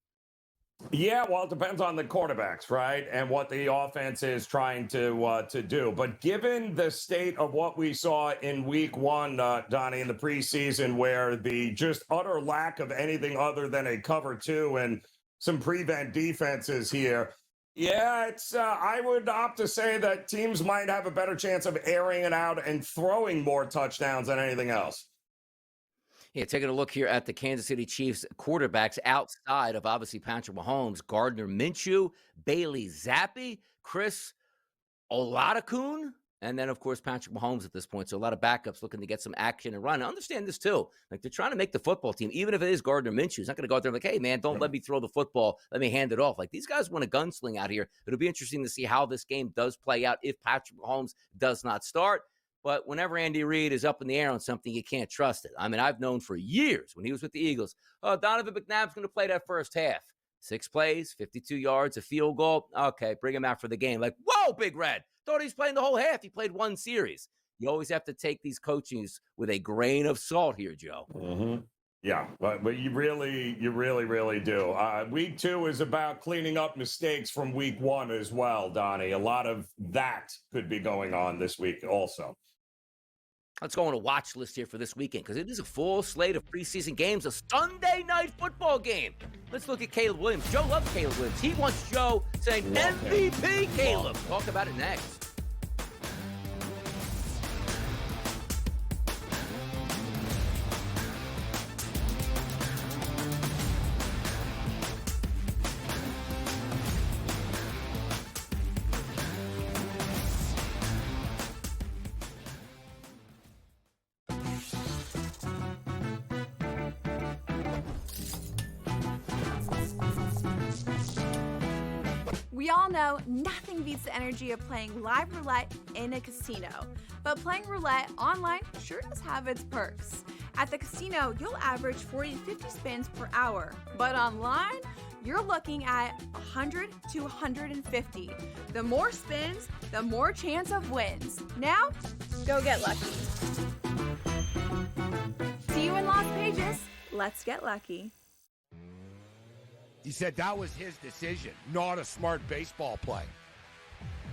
Yeah, well, it depends on the quarterbacks, right, and what the offense is trying to do. But given the state of what we saw in week 1, Donnie, in the preseason, where the just utter lack of anything other than a cover 2 and some prevent defenses here, yeah, it's I would opt to say that teams might have a better chance of airing it out and throwing more touchdowns than anything else. Yeah, taking a look here at the Kansas City Chiefs quarterbacks outside of obviously Patrick Mahomes, Gardner Minshew, Bailey Zappi, Chris Oladokun, and then, of course, Patrick Mahomes at this point. So a lot of backups looking to get some action and run. I understand this, too. Like, they're trying to make the football team, even if it is Gardner Minshew. He's not going to go out there like, hey, man, don't let me throw the football. Let me hand it off. Like, these guys want a gunsling out here. It'll be interesting to see how this game does play out if Patrick Mahomes does not start. But whenever Andy Reid is up in the air on something, you can't trust it. I mean, I've known for years when he was with the Eagles, Donovan McNabb's going to play that first half. 6 plays, 52 yards, a field goal. Okay, bring him out for the game. Like, whoa, Big Red. Thought he was playing the whole half. He played 1 series. You always have to take these coachings with a grain of salt here, Joe. Mm-hmm. Yeah, but you really do. Week 2 is about cleaning up mistakes from week 1 as well, Donnie. A lot of that could be going on this week also. Let's go on a watch list here for this weekend because it is a full slate of preseason games, a Sunday night football game. Let's look at Caleb Williams. Joe loves Caleb Williams. He wants Joe saying MVP Caleb. Talk about it next. We all know nothing beats the energy of playing live roulette in a casino. But playing roulette online sure does have its perks. At the casino, you'll average 40 to 50 spins per hour. But online, you're looking at 100 to 150. The more spins, the more chance of wins. Now, go get lucky. See you in Las Vegas. Let's get lucky. He said that was his decision, not a smart baseball play.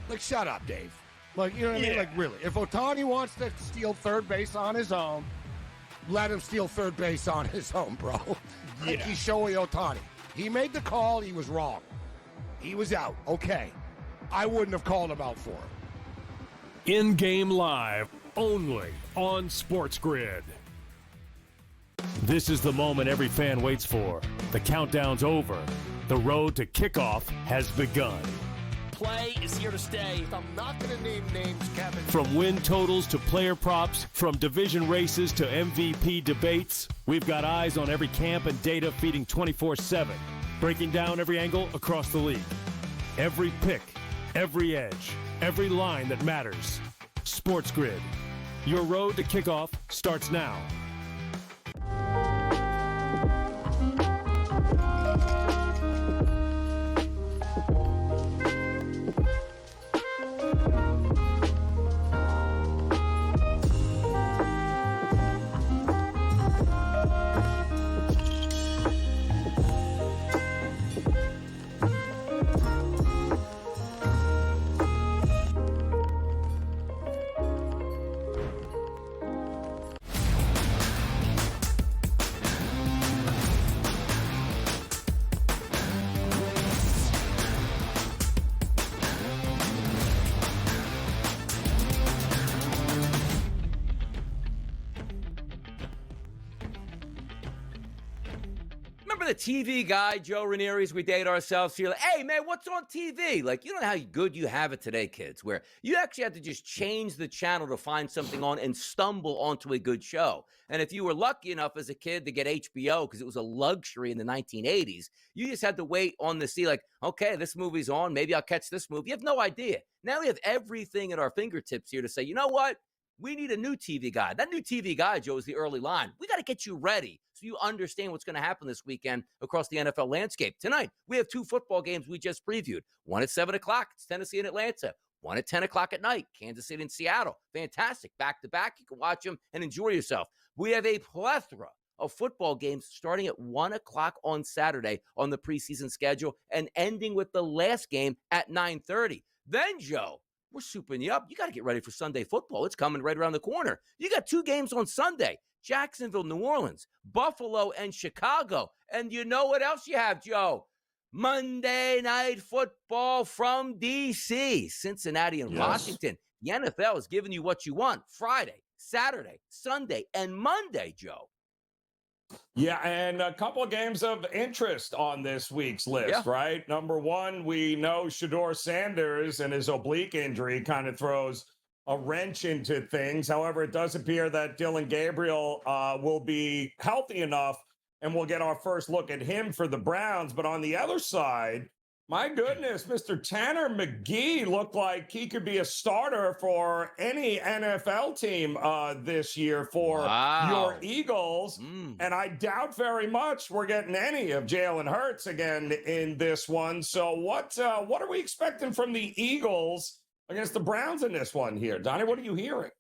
Like, shut up, Dave. Like, you know what I mean? Like, really. If Ohtani wants to steal third base on his own, let him steal third base on his own, bro. Like, he's Shohei Ohtani. He made the call. He was wrong. He was out. Okay. I wouldn't have called him out for him. In-game live, only on SportsGrid. This is the moment every fan waits for. The countdown's over. The road to kickoff has begun. Play is here to stay. I'm not going to name names, Kevin. From win totals to player props, from division races to MVP debates, we've got eyes on every camp and data feeding 24/7, breaking down every angle across the league. Every pick, every edge, every line that matters. SportsGrid. Your road to kickoff starts now. The TV guy, Joe Raineri, as we date ourselves here, like, hey, man, what's on TV? Like, you know how good you have it today, kids, where you actually have to just change the channel to find something on and stumble onto a good show. And if you were lucky enough as a kid to get HBO, because it was a luxury in the 1980s, you just had to wait on the see, like, okay, this movie's on. Maybe I'll catch this movie. You have no idea. Now we have everything at our fingertips here to say, you know what? We need a new TV guy. That new TV guy, Joe, is the early line. We got to get you ready so you understand what's going to happen this weekend across the NFL landscape. Tonight, we have two football games we just previewed. One at 7 o'clock. It's Tennessee and Atlanta. One at 10 o'clock at night. Kansas City and Seattle. Fantastic. Back-to-back. You can watch them and enjoy yourself. We have a plethora of football games starting at 1 o'clock on Saturday on the preseason schedule and ending with the last game at 9:30. Then, Joe, we're souping you up. You got to get ready for Sunday football. It's coming right around the corner. You got two games on Sunday. Jacksonville, New Orleans, Buffalo, and Chicago. And you know what else you have, Joe? Monday Night Football from D.C., Cincinnati and Washington. The NFL is giving you what you want Friday, Saturday, Sunday, and Monday, Joe. Yeah, and a couple of games of interest on this week's list, right? Number one, we know Shedeur Sanders and his oblique injury kind of throws a wrench into things. However, it does appear that Dylan Gabriel will be healthy enough, and we'll get our first look at him for the Browns. But on the other side, my goodness, Mr. Tanner McGee looked like he could be a starter for any NFL team this year for your Eagles. And I doubt very much we're getting any of Jalen Hurts again in this one. So what are we expecting from the Eagles against the Browns in this one here? Donnie, what are you hearing?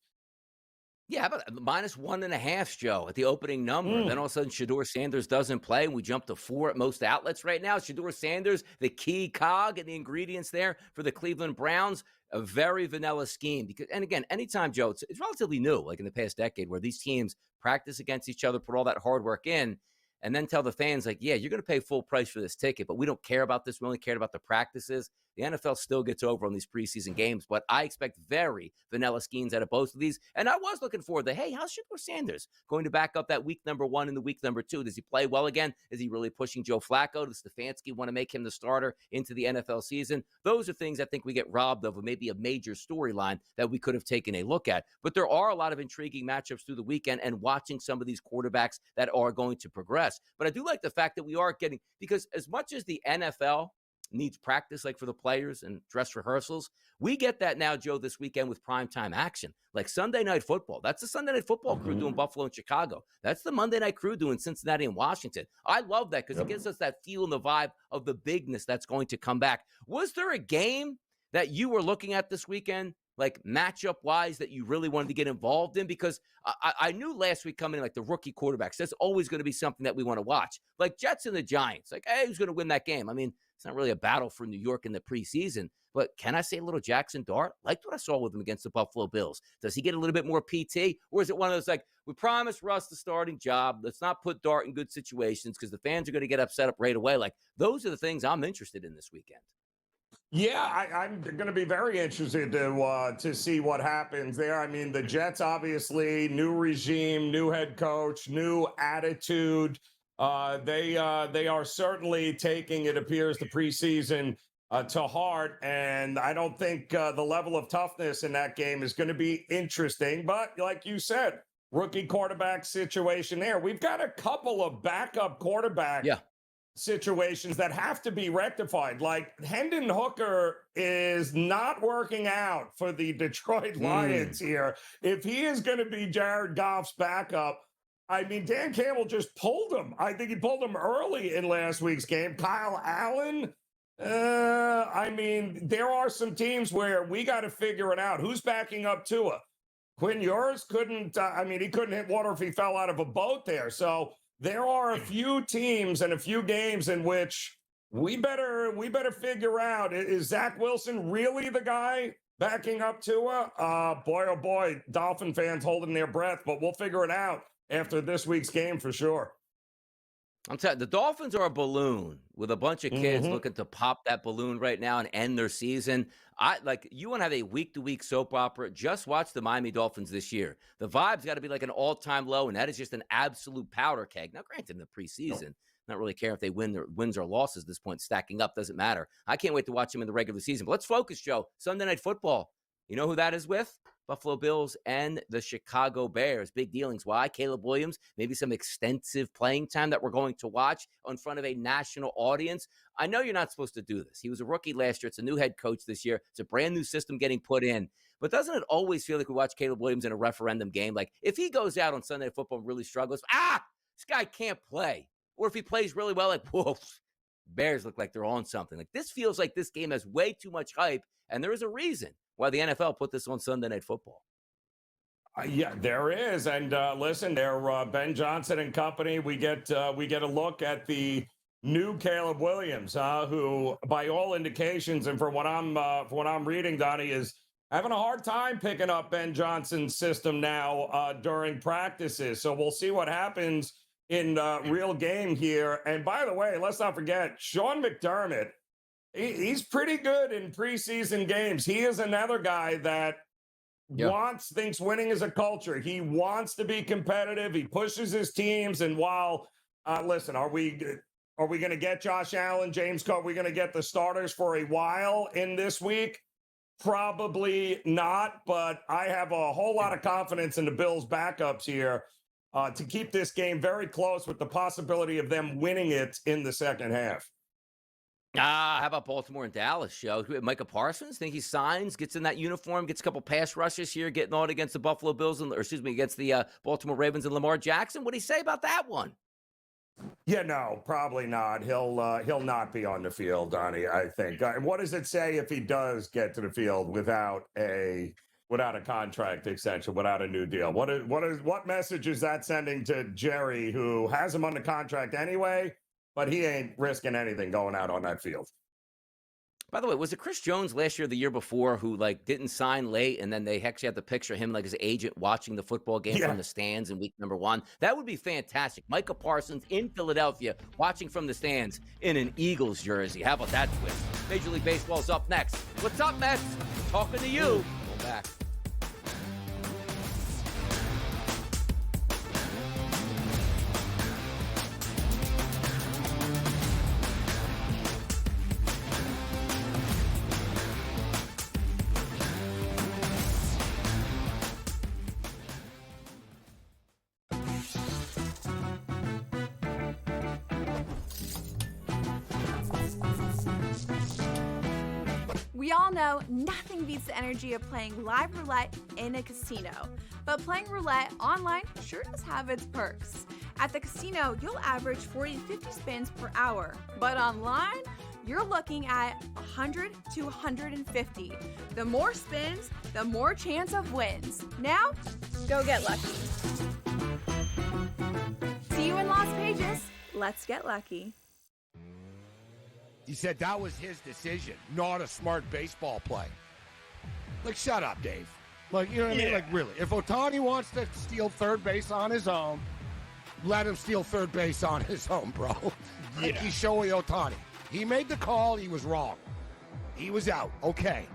Yeah, how about -1.5, Joe, at the opening number. Then all of a sudden, Shedeur Sanders doesn't play, and we jump to 4 at most outlets right now. Shedeur Sanders, the key cog and the ingredients there for the Cleveland Browns, a very vanilla scheme. Because, and again, anytime, Joe, it's relatively new, like in the past decade, where these teams practice against each other, put all that hard work in, and then tell the fans, like, yeah, you're going to pay full price for this ticket, but we don't care about this. We only care about the practices. The NFL still gets over on these preseason games, but I expect very vanilla schemes out of both of these. And I was looking forward to, hey, how's Shedeur Sanders going to back up that week number 1 and the week number 2? Does he play well again? Is he really pushing Joe Flacco? Does Stefanski want to make him the starter into the NFL season? Those are things I think we get robbed of maybe a major storyline that we could have taken a look at. But there are a lot of intriguing matchups through the weekend and watching some of these quarterbacks that are going to progress. But I do like the fact that we are getting, because as much as the NFL needs practice, like for the players and dress rehearsals. We get that now, Joe, this weekend with primetime action, like Sunday Night Football. That's the Sunday Night Football crew doing Buffalo and Chicago. That's the Monday Night crew doing Cincinnati and Washington. I love that because it gives us that feel and the vibe of the bigness that's going to come back. Was there a game that you were looking at this weekend, like matchup-wise, that you really wanted to get involved in? Because I knew last week coming in, like the rookie quarterbacks, that's always going to be something that we want to watch. Like Jets and the Giants, like, hey, who's going to win that game? I mean, it's not really a battle for New York in the preseason, but can I say a little Jackson Dart? Liked what I saw with him against the Buffalo Bills. Does he get a little bit more PT? Or is it one of those, like, we promised Russ the starting job, let's not put Dart in good situations because the fans are going to get upset up right away? Like, those are the things I'm interested in this weekend. Yeah, I'm going to be very interested to see what happens there. I mean, the Jets, obviously, new regime, new head coach, new attitude. They are certainly taking, it appears, the preseason to heart. And I don't think the level of toughness in that game is going to be interesting. But like you said, rookie quarterback situation there. We've got a couple of backup quarterbacks. Yeah. Situations that have to be rectified. Like Hendon Hooker is not working out for the Detroit Lions here. If he is going to be Jared Goff's backup, I mean, Dan Campbell just pulled him. I think he pulled him early in last week's game. Kyle Allen, I mean, there are some teams where we got to figure it out. Who's backing up Tua? Quinn Ewers couldn't, he couldn't hit water if he fell out of a boat there. So there are a few teams and a few games in which we better figure out, is Zach Wilson really the guy backing up Tua? Boy, oh boy, Dolphin fans holding their breath, but we'll figure it out after this week's game for sure. I'm telling you, the Dolphins are a balloon with a bunch of kids looking to pop that balloon right now and end their season. You want to have a week-to-week soap opera, just watch the Miami Dolphins this year. The vibe's got to be like an all-time low, and that is just an absolute powder keg. Now, granted, in the preseason, not really care if they wins or losses at this point. Stacking up doesn't matter. I can't wait to watch them in the regular season. But let's focus, Joe. Sunday Night Football. You know who that is with? Buffalo Bills and the Chicago Bears. Big dealings. Why? Caleb Williams, maybe some extensive playing time that we're going to watch in front of a national audience. I know you're not supposed to do this. He was a rookie last year. It's a new head coach this year. It's a brand new system getting put in. But doesn't it always feel like we watch Caleb Williams in a referendum game? Like, if he goes out on Sunday Night Football and really struggles, this guy can't play. Or if he plays really well, like, whoa, Bears look like they're on something. Like, this feels like this game has way too much hype, and there is a reason why the NFL put this on Sunday Night Football. Yeah, there is. And listen, there, Ben Johnson and company, we get a look at the new Caleb Williams, who, by all indications, and from what I'm reading, Donnie, is having a hard time picking up Ben Johnson's system now during practices. So we'll see what happens in real game here. And by the way, let's not forget, Sean McDermott, he's pretty good in preseason games. He is another guy that thinks winning is a culture. He wants to be competitive. He pushes his teams. And while, listen, are we going to get Josh Allen, James Cook? Are we going to get the starters for a while in this week? Probably not. But I have a whole lot of confidence in the Bills' backups here to keep this game very close with the possibility of them winning it in the second half. How about Baltimore and Dallas, Joe? Micah Parsons, think he signs, gets in that uniform, gets a couple pass rushes here, getting on against the Buffalo Bills, against the Baltimore Ravens and Lamar Jackson. What do you say about that one? Yeah, no, probably not. He'll not be on the field, Donnie, I think. What does it say if he does get to the field without a contract extension, without a new deal? What message is that sending to Jerry, who has him under contract anyway? But he ain't risking anything going out on that field. By the way, was it Chris Jones last year or the year before who didn't sign late, and then they actually had the picture of him like his agent watching the football game from the stands in week number 1? That would be fantastic. Micah Parsons in Philadelphia watching from the stands in an Eagles jersey. How about that twist? Major League Baseball's up next. What's up, Mets? Talking to you. Go back. We all know nothing beats the energy of playing live roulette in a casino. But playing roulette online sure does have its perks. At the casino, you'll average 40 to 50 spins per hour. But online, you're looking at 100 to 150. The more spins, the more chance of wins. Now, go get lucky. See you in Las Vegas. Let's get lucky. He said that was his decision, not a smart baseball play. Like, shut up, Dave. Like, you know what I mean? Like, really. If Ohtani wants to steal third base on his own, let him steal third base on his own, bro. Like, he's Shohei Ohtani. He made the call. He was wrong. He was out. Okay.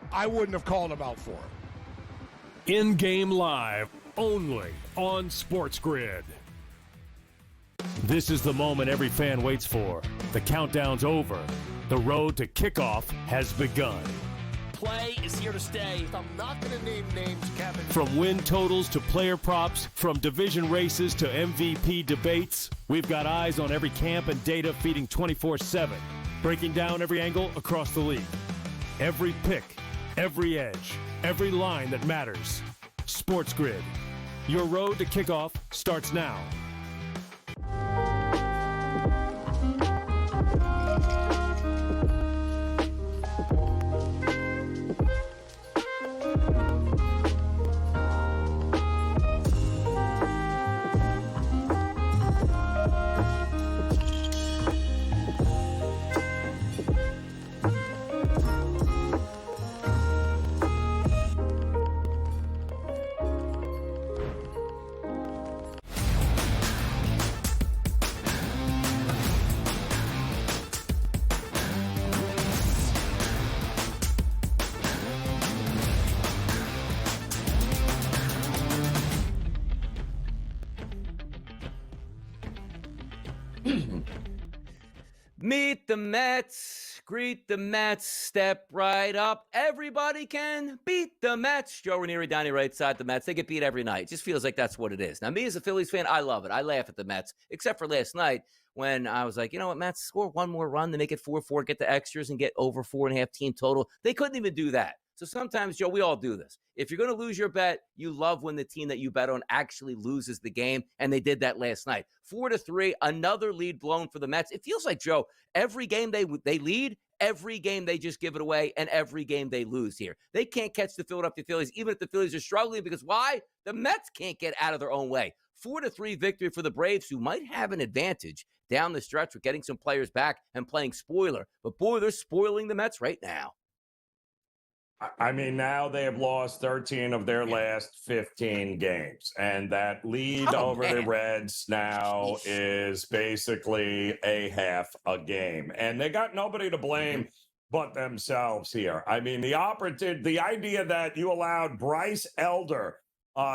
I wouldn't have called him out for it. In-game live, only on SportsGrid. This is the moment every fan waits for. The countdown's over. The road to kickoff has begun. Play is here to stay. I'm not going to name names, Kevin. From win totals to player props, from division races to MVP debates, we've got eyes on every camp and data feeding 24/7, breaking down every angle across the league. Every pick, every edge, every line that matters. SportsGrid. Your road to kickoff starts now. Meet the Mets, greet the Mets, step right up. Everybody can beat the Mets. Joe Raineri, Donnie, Rightside, the Mets. They get beat every night. It just feels like that's what it is. Now, me as a Phillies fan, I love it. I laugh at the Mets, except for last night when I was like, you know what, Mets, score one more run to make it 4-4, get the extras and get over 4.5 team total. They couldn't even do that. So sometimes, Joe, we all do this. If you're going to lose your bet, you love when the team that you bet on actually loses the game, and they did that last night. 4-3, another lead blown for the Mets. It feels like, Joe, every game they lead, every game they just give it away, and every game they lose here. They can't catch the Philadelphia Phillies, even if the Phillies are struggling, because why? The Mets can't get out of their own way. 4-3 victory for the Braves, who might have an advantage down the stretch with getting some players back and playing spoiler. But, boy, they're spoiling the Mets right now. I mean, now they have lost 13 of their last 15 games, and that lead over the Reds now is basically a half a game, and they got nobody to blame but themselves here. I mean, the idea that you allowed Bryce Elder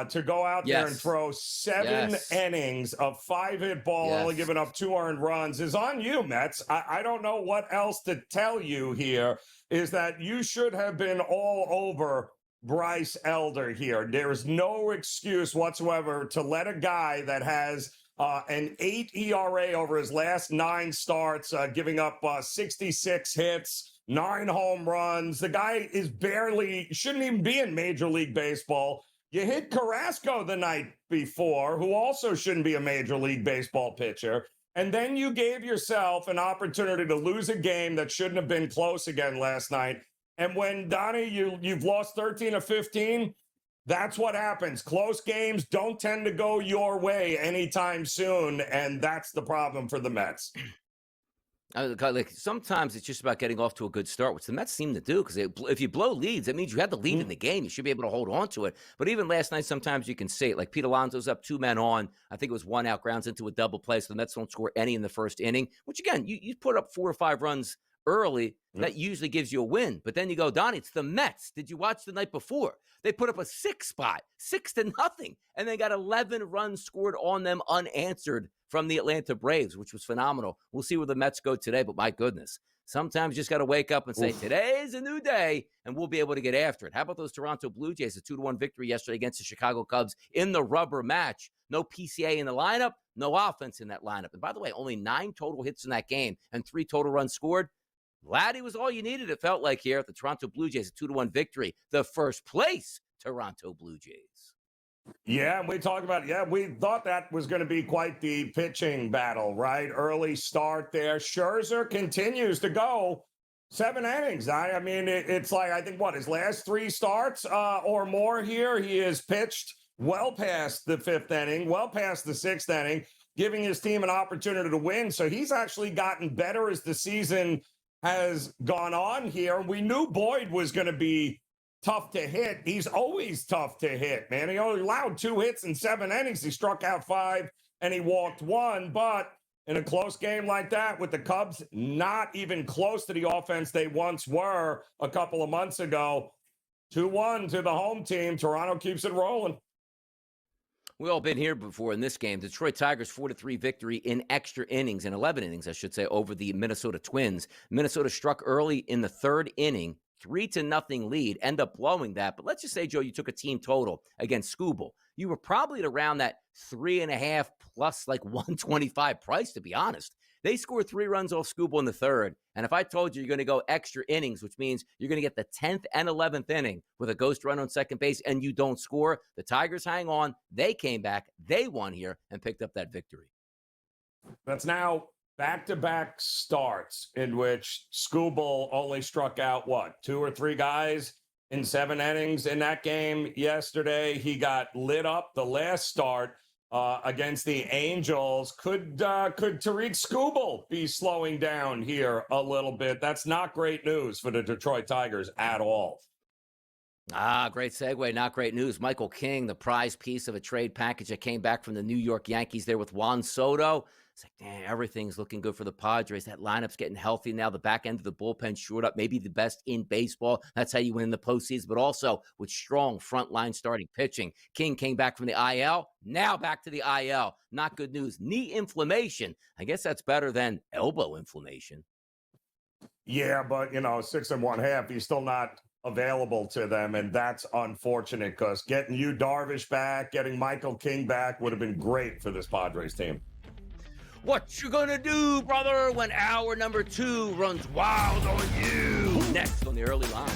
to go out there and throw 7 innings of 5-hit ball, only giving up 2 earned runs, is on you, Mets. I don't know what else to tell you here. Is that you should have been all over Bryce Elder here. There is no excuse whatsoever to let a guy that has an 8 ERA over his last 9 starts, giving up 66 hits, 9 home runs. The guy shouldn't even be in Major League Baseball. You hit Carrasco the night before, who also shouldn't be a Major League Baseball pitcher. And then you gave yourself an opportunity to lose a game that shouldn't have been close again last night. And when, Donnie, you've lost 13 of 15, that's what happens. Close games don't tend to go your way anytime soon, and that's the problem for the Mets. Like sometimes it's just about getting off to a good start, which the Mets seem to do, because if you blow leads, that means you had the lead in the game. You should be able to hold on to it. But even last night, sometimes you can see it. Like Pete Alonso's up 2 men on. I think it was 1 out, grounds into a double play, so the Mets don't score any in the first inning, which, again, you put up 4 or 5 runs early. That usually gives you a win. But then you go, Donnie, it's the Mets. Did you watch the night before? They put up a 6 spot, 6-0, and they got 11 runs scored on them unanswered from the Atlanta Braves, which was phenomenal. We'll see where the Mets go today, but my goodness. Sometimes you just got to wake up and say, today's a new day, and we'll be able to get after it. How about those Toronto Blue Jays, a 2-1 victory yesterday against the Chicago Cubs in the rubber match? No PCA in the lineup, no offense in that lineup. And by the way, only 9 total hits in that game and 3 total runs scored. Vladdy was all you needed, it felt like, here at the Toronto Blue Jays, a 2-1 victory. The first place Toronto Blue Jays. Yeah, we talked about, we thought that was going to be quite the pitching battle, right? Early start there. Scherzer continues to go 7 innings. I mean, it's like, I think, his last 3 starts or more here, he has pitched well past the 5th inning, well past the 6th inning, giving his team an opportunity to win. So he's actually gotten better as the season has gone on here. We knew Boyd was going to be tough to hit. He's always tough to hit, man. He only allowed 2 hits in 7 innings. He struck out 5 and he walked 1. But in a close game like that, with the Cubs not even close to the offense they once were a couple of months ago, 2-1 to the home team. Toronto keeps it rolling. We all been here before in this game. Detroit Tigers 4-3 victory in extra innings, in 11 innings, I should say, over the Minnesota Twins. Minnesota struck early in the 3rd inning, 3-0 lead, end up blowing that. But let's just say, Joe, you took a team total against Skubal. You were probably at around that 3.5 plus like 125 price, to be honest. They scored 3 runs off Skubal in the 3rd. And if I told you you're going to go extra innings, which means you're going to get the 10th and 11th inning with a ghost run on second base and you don't score, the Tigers hang on. They came back. They won here and picked up that victory. That's now back-to-back starts in which Skubal only struck out, 2 or 3 guys in 7 innings in that game yesterday. He got lit up the last start against the Angels. Could Tariq Skubal be slowing down here a little bit? That's not great news for the Detroit Tigers at all. Great segue. Not great news. Michael King, the prize piece of a trade package that came back from the New York Yankees there with Juan Soto. It's like, damn, everything's looking good for the Padres. That lineup's getting healthy now. The back end of the bullpen shored up, maybe the best in baseball. That's how you win in the postseason, but also with strong frontline starting pitching. King came back from the IL, now back to the IL. Not good news. Knee inflammation. I guess that's better than elbow inflammation. Yeah, but, 6 1/2, he's still not available to them, and that's unfortunate because getting Yu Darvish back, getting Michael King back would have been great for this Padres team. What you gonna do, brother, when hour number 2 runs wild on you? Next on the early line.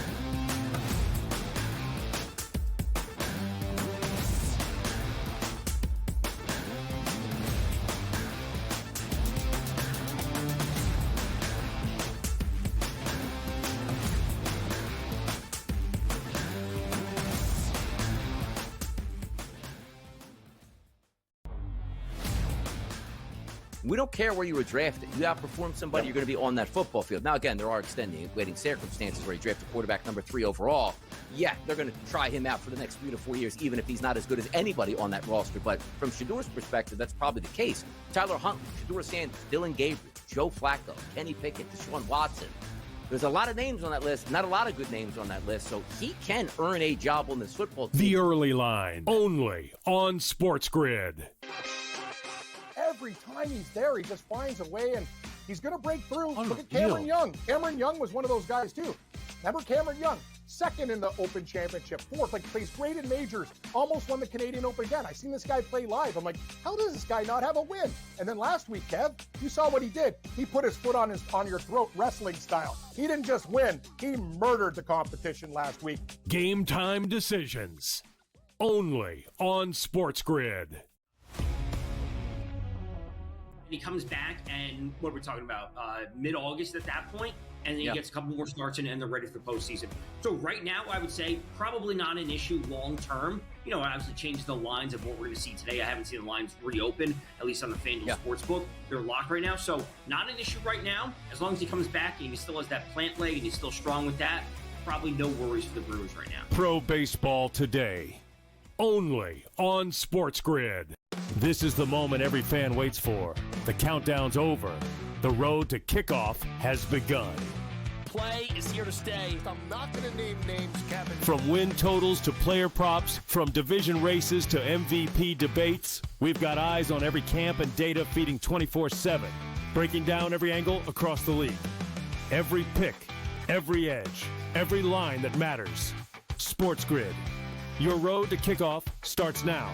We don't care where you were drafted. You outperform somebody, you're going to be on that football field. Now, again, there are extenuating circumstances where you draft a quarterback number 3 overall. Yeah, they're going to try him out for the next 3 to 4 years, even if he's not as good as anybody on that roster. But from Shadur's perspective, that's probably the case. Tyler Huntley, Shador Sanders, Dylan Gabriel, Joe Flacco, Kenny Pickett, Deshaun Watson. There's a lot of names on that list, not a lot of good names on that list, so he can earn a job on this football team. The early line, only on SportsGrid. Every time he's there, he just finds a way, and he's going to break through. Look at Cameron Young. Cameron Young was one of those guys, too. Remember Cameron Young? 2nd in the Open Championship, 4th, plays great in majors, almost won the Canadian Open again. I seen this guy play live. I'm like, how does this guy not have a win? And then last week, Kev, you saw what he did. He put his foot on your throat, wrestling style. He didn't just win, he murdered the competition last week. Game time decisions, only on SportsGrid. He comes back, and what we're talking about, mid-August at that point, and then he gets a couple more starts and they're ready for postseason. So right now, I would say probably not an issue long-term. Obviously change the lines of what we're going to see today. I haven't seen the lines reopen, at least on the FanDuel Sportsbook. They're locked right now, so not an issue right now. As long as he comes back and he still has that plant leg and he's still strong with that, probably no worries for the Brewers right now. Pro Baseball Today, only on SportsGrid. This is the moment every fan waits for. The countdown's over. The road to kickoff has begun. Play is here to stay. I'm not going to name names, Kevin. From win totals to player props, from division races to MVP debates, we've got eyes on every camp and data feeding 24/7, breaking down every angle across the league. Every pick, every edge, every line that matters. SportsGrid. Your road to kickoff starts now.